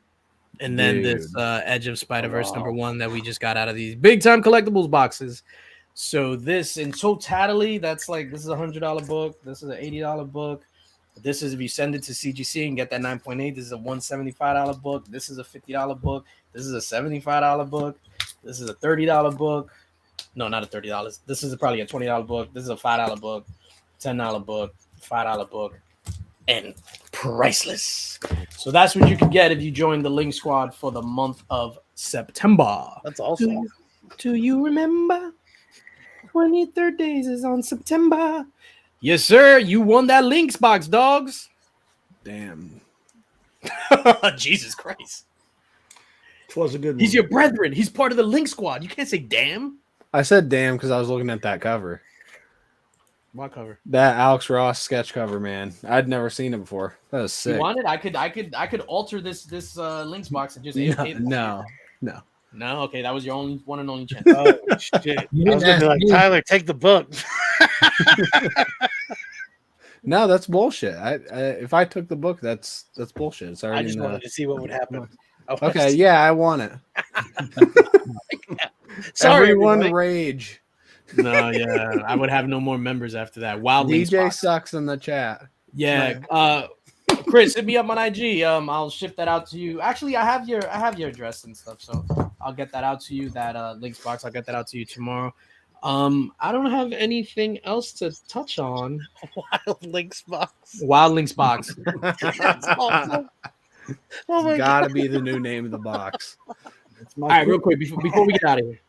[SPEAKER 1] And then this
[SPEAKER 2] Dude.
[SPEAKER 1] Edge of Spider-Verse
[SPEAKER 2] Wow.
[SPEAKER 1] number 1 that we just got out of these big time collectibles boxes. So this in totality, that's like, this is a $100 book. This is an $80 book. This is if you send it to CGC and get that 9.8. This is a $175 book. This is a $50 book. This is a $75 book. This is a $30 book. No, not a $30. This is probably a $20 book. This is a $5 book, $10 book, $5 book, and priceless. So that's what you can get if you join the Link Squad for the month of September.
[SPEAKER 9] That's awesome.
[SPEAKER 1] Do you remember 23rd days is on September? Yes, sir. You won that Links box, dogs.
[SPEAKER 2] Damn.
[SPEAKER 1] Jesus Christ.
[SPEAKER 7] It was a good one.
[SPEAKER 1] He's your brethren. He's part of the Link Squad. You can't say damn.
[SPEAKER 2] I said damn because I was looking at that cover.
[SPEAKER 1] What cover?
[SPEAKER 2] That Alex Ross sketch cover, man. I'd never seen it before. That was
[SPEAKER 1] You
[SPEAKER 2] sick.
[SPEAKER 1] want it? I could alter this Links box and just
[SPEAKER 2] No.
[SPEAKER 1] No, okay, that was your only one and only chance.
[SPEAKER 9] Oh shit!
[SPEAKER 3] You
[SPEAKER 9] I was
[SPEAKER 3] didn't
[SPEAKER 9] gonna
[SPEAKER 3] ask
[SPEAKER 9] be like,
[SPEAKER 3] me.
[SPEAKER 9] Tyler, take the book.
[SPEAKER 2] No, that's bullshit. I if I took the book, that's bullshit. It's
[SPEAKER 9] I
[SPEAKER 2] already
[SPEAKER 9] just
[SPEAKER 2] in the-
[SPEAKER 9] wanted to see what would happen. I wanted to
[SPEAKER 2] Okay,
[SPEAKER 9] see-
[SPEAKER 2] yeah, I want it.
[SPEAKER 9] Sorry,
[SPEAKER 2] Everyone
[SPEAKER 9] everybody.
[SPEAKER 2] rage.
[SPEAKER 1] No, yeah, I would have no more members after that. Wow, Links
[SPEAKER 2] DJ
[SPEAKER 1] box.
[SPEAKER 2] sucks in the chat.
[SPEAKER 1] Yeah, Chris, hit me up on IG. I'll ship that out to you. Actually, I have your address and stuff, so I'll get that out to you. That Links box, I'll get that out to you tomorrow. I don't have anything else to touch on.
[SPEAKER 9] Wild Links box.
[SPEAKER 1] Wild Links box.
[SPEAKER 9] That's awesome. Oh my
[SPEAKER 2] Gotta
[SPEAKER 9] god!
[SPEAKER 2] be the new name of the box.
[SPEAKER 7] It's my
[SPEAKER 1] All right, real quick before we get out of here.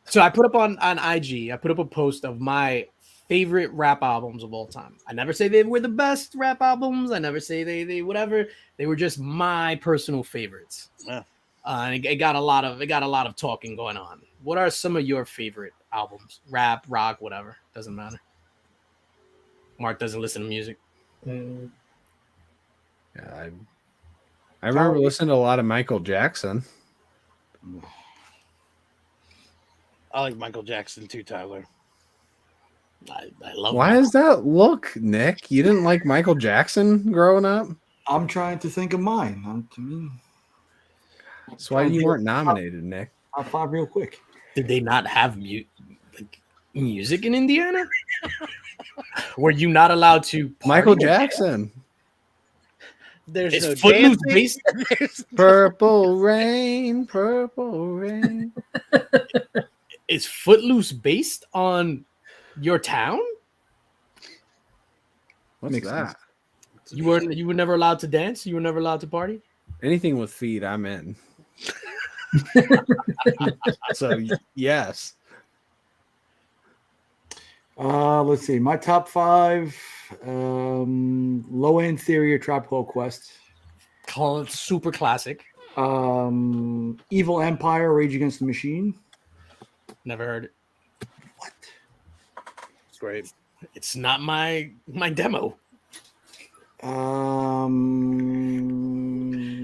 [SPEAKER 1] So I put up on IG, I put up a post of my favorite rap albums of all time. I never say they were the best rap albums. I never say they whatever. They were just my personal favorites.
[SPEAKER 8] Yeah.
[SPEAKER 1] And it got a lot of talking going on. What are some of your favorite albums? Rap, rock, whatever. Doesn't matter. Mark doesn't listen to music.
[SPEAKER 3] Mm,
[SPEAKER 2] Yeah, I remember listening to a lot of Michael Jackson.
[SPEAKER 8] I like Michael Jackson too, Tyler.
[SPEAKER 1] I love.
[SPEAKER 2] Why is that look, Nick? You didn't like Michael Jackson growing up?
[SPEAKER 7] I'm trying to think of mine.
[SPEAKER 2] That's why you weren't nominated, Nick.
[SPEAKER 7] Top 5 real quick.
[SPEAKER 1] Did they not have music in Indiana? Were you not allowed to party?
[SPEAKER 2] Michael Jackson.
[SPEAKER 8] There's
[SPEAKER 1] Is
[SPEAKER 8] no
[SPEAKER 1] Footloose
[SPEAKER 8] dancing.
[SPEAKER 1] based?
[SPEAKER 2] Purple rain, purple rain.
[SPEAKER 1] Is Footloose based on your town?
[SPEAKER 2] What's
[SPEAKER 7] Makes
[SPEAKER 2] that?
[SPEAKER 7] sense.
[SPEAKER 1] You were never allowed to dance? You were never allowed to party?
[SPEAKER 2] Anything with feet, I'm in. So yes.
[SPEAKER 7] Let's see. My top 5. Low End Theory of Tribe Called Quest.
[SPEAKER 1] Call it super classic.
[SPEAKER 7] Evil Empire, Rage Against the Machine.
[SPEAKER 1] Never heard it.
[SPEAKER 7] What?
[SPEAKER 8] It's great.
[SPEAKER 1] It's not my demo.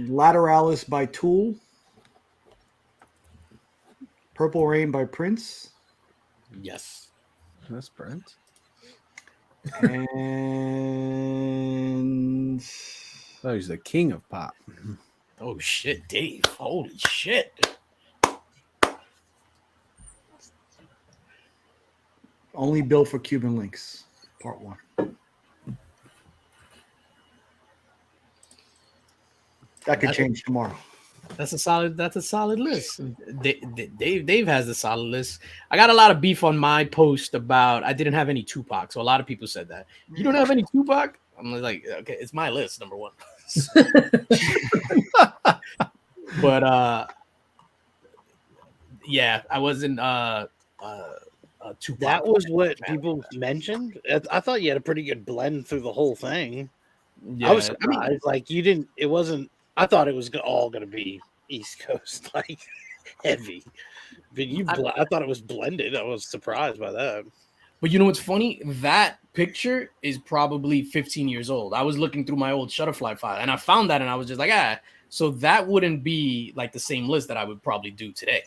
[SPEAKER 7] Lateralis by Tool. Purple Rain by Prince.
[SPEAKER 1] Yes.
[SPEAKER 2] That's Brent.
[SPEAKER 7] And
[SPEAKER 2] Oh, he's the king of pop.
[SPEAKER 1] Oh shit, Dave. Holy shit.
[SPEAKER 7] Only Built for Cuban Links, Part 1. That could change tomorrow.
[SPEAKER 1] That's a solid list. Dave has a solid list. I got a lot of beef on my post about I didn't have any Tupac. So a lot of people said that. You don't have any Tupac? I'm like, okay, it's my list, number one. But yeah, I wasn't Tupac.
[SPEAKER 8] That was what people mentioned. I thought you had a pretty good blend through the whole thing.
[SPEAKER 1] Yeah,
[SPEAKER 8] I was surprised. Like you didn't. It wasn't. I thought it was all going to be East Coast, like heavy. But I thought it was blended. I was surprised by that.
[SPEAKER 1] But you know what's funny? That picture is probably 15 years old. I was looking through my old Shutterfly file and I found that and I was just like, so that wouldn't be like the same list that I would probably do today.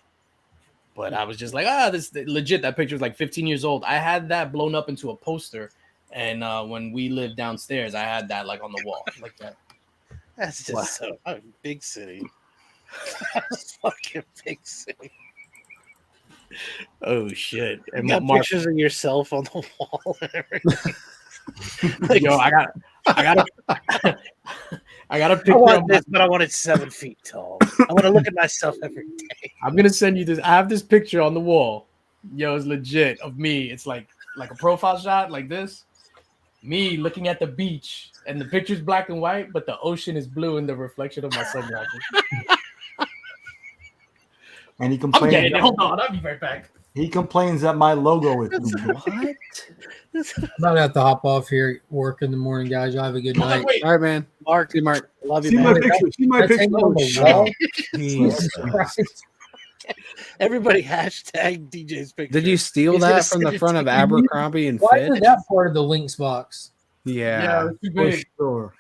[SPEAKER 1] But I was just like, this legit. That picture is like 15 years old. I had that blown up into a poster. And when we lived downstairs, I had that like on the wall like that.
[SPEAKER 8] That's just so big city. That's fucking big city.
[SPEAKER 1] Oh shit!
[SPEAKER 8] And you got pictures of yourself on the wall and everything.
[SPEAKER 1] Yo, I got a picture.
[SPEAKER 8] I want this, but I want it 7 feet tall. I want to look at myself every day.
[SPEAKER 1] I'm gonna send you this. I have this picture on the wall. Yo, it's legit of me. It's like a profile shot like this. Me looking at the beach, and the picture's black and white, but the ocean is blue in the reflection of my sunglasses.
[SPEAKER 7] And he complains.
[SPEAKER 1] Hold on, I'll be right back.
[SPEAKER 7] He complains that my logo is
[SPEAKER 2] What?
[SPEAKER 3] I'm about to have to hop off here. Work in the morning, guys. Y'all have a good night.
[SPEAKER 2] All right, man.
[SPEAKER 8] Mark,
[SPEAKER 2] See you, Mark.
[SPEAKER 8] love you,
[SPEAKER 7] See
[SPEAKER 8] man.
[SPEAKER 7] my picture. See my
[SPEAKER 3] That's
[SPEAKER 7] picture.
[SPEAKER 3] hanging on the
[SPEAKER 7] Shut
[SPEAKER 3] wall.
[SPEAKER 7] up.
[SPEAKER 2] Jesus.
[SPEAKER 8] Everybody hashtag DJ's picture.
[SPEAKER 2] Did you steal
[SPEAKER 8] He's gonna
[SPEAKER 2] that from
[SPEAKER 8] send
[SPEAKER 2] the
[SPEAKER 8] it
[SPEAKER 2] front
[SPEAKER 8] to
[SPEAKER 2] of
[SPEAKER 8] you.
[SPEAKER 2] Abercrombie and
[SPEAKER 3] Why
[SPEAKER 2] Fitch?
[SPEAKER 3] is that part of the Links box?
[SPEAKER 2] Yeah.
[SPEAKER 1] it's too
[SPEAKER 7] For
[SPEAKER 1] big.
[SPEAKER 7] sure.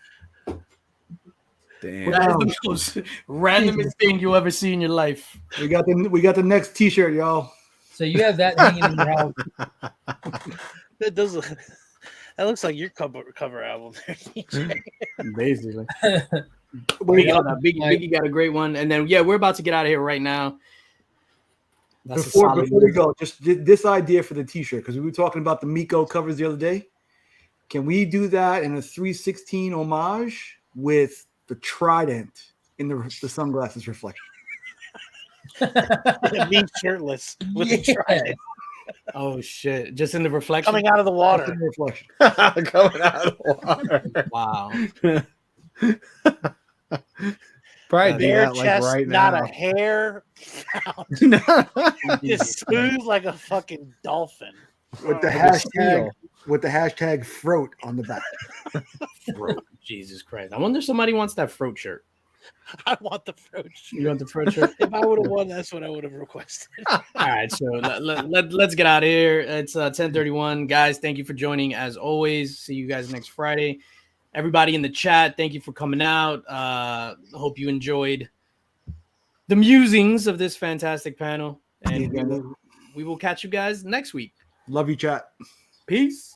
[SPEAKER 2] Damn.
[SPEAKER 1] That is the most randomest thing you'll ever see in your life.
[SPEAKER 7] We got the next T-shirt, y'all.
[SPEAKER 3] So you have that hanging in your house.
[SPEAKER 8] That does. That looks like your cover album. There, DJ.
[SPEAKER 1] Basically.
[SPEAKER 7] We got,
[SPEAKER 1] Biggie got a great one. And then, yeah, we're about to get out of here right now. That's
[SPEAKER 7] before we go, just this idea for the T-shirt, because we were talking about the Miko covers the other day. Can we do that in a 316 homage with the trident in the sunglasses reflection?
[SPEAKER 8] Me shirtless with a trident
[SPEAKER 1] Oh shit! Just in the reflection.
[SPEAKER 8] coming out of the water.
[SPEAKER 7] In the reflection.
[SPEAKER 2] Coming out of the water.
[SPEAKER 1] Wow.
[SPEAKER 2] Probably do
[SPEAKER 8] Bare
[SPEAKER 2] that like
[SPEAKER 8] chest,
[SPEAKER 2] right
[SPEAKER 8] not
[SPEAKER 2] now.
[SPEAKER 8] a hair. Just smooth like a fucking dolphin.
[SPEAKER 7] With the
[SPEAKER 2] Like a
[SPEAKER 7] hashtag
[SPEAKER 2] seal.
[SPEAKER 7] with the hashtag Froat on the back.
[SPEAKER 1] Throat. Jesus Christ. I wonder if somebody wants that throat shirt.
[SPEAKER 8] I want the throat
[SPEAKER 1] You
[SPEAKER 8] shirt.
[SPEAKER 1] want the throat shirt?
[SPEAKER 8] If I would have won, that's what I would have requested.
[SPEAKER 1] All right, so let's get out of here. It's 10:31. Guys, thank you for joining as always. See you guys next Friday. Everybody in the chat, thank you for coming out. Hope you enjoyed the musings of this fantastic panel. And we will catch you guys next week.
[SPEAKER 7] Love you, chat.
[SPEAKER 1] Peace.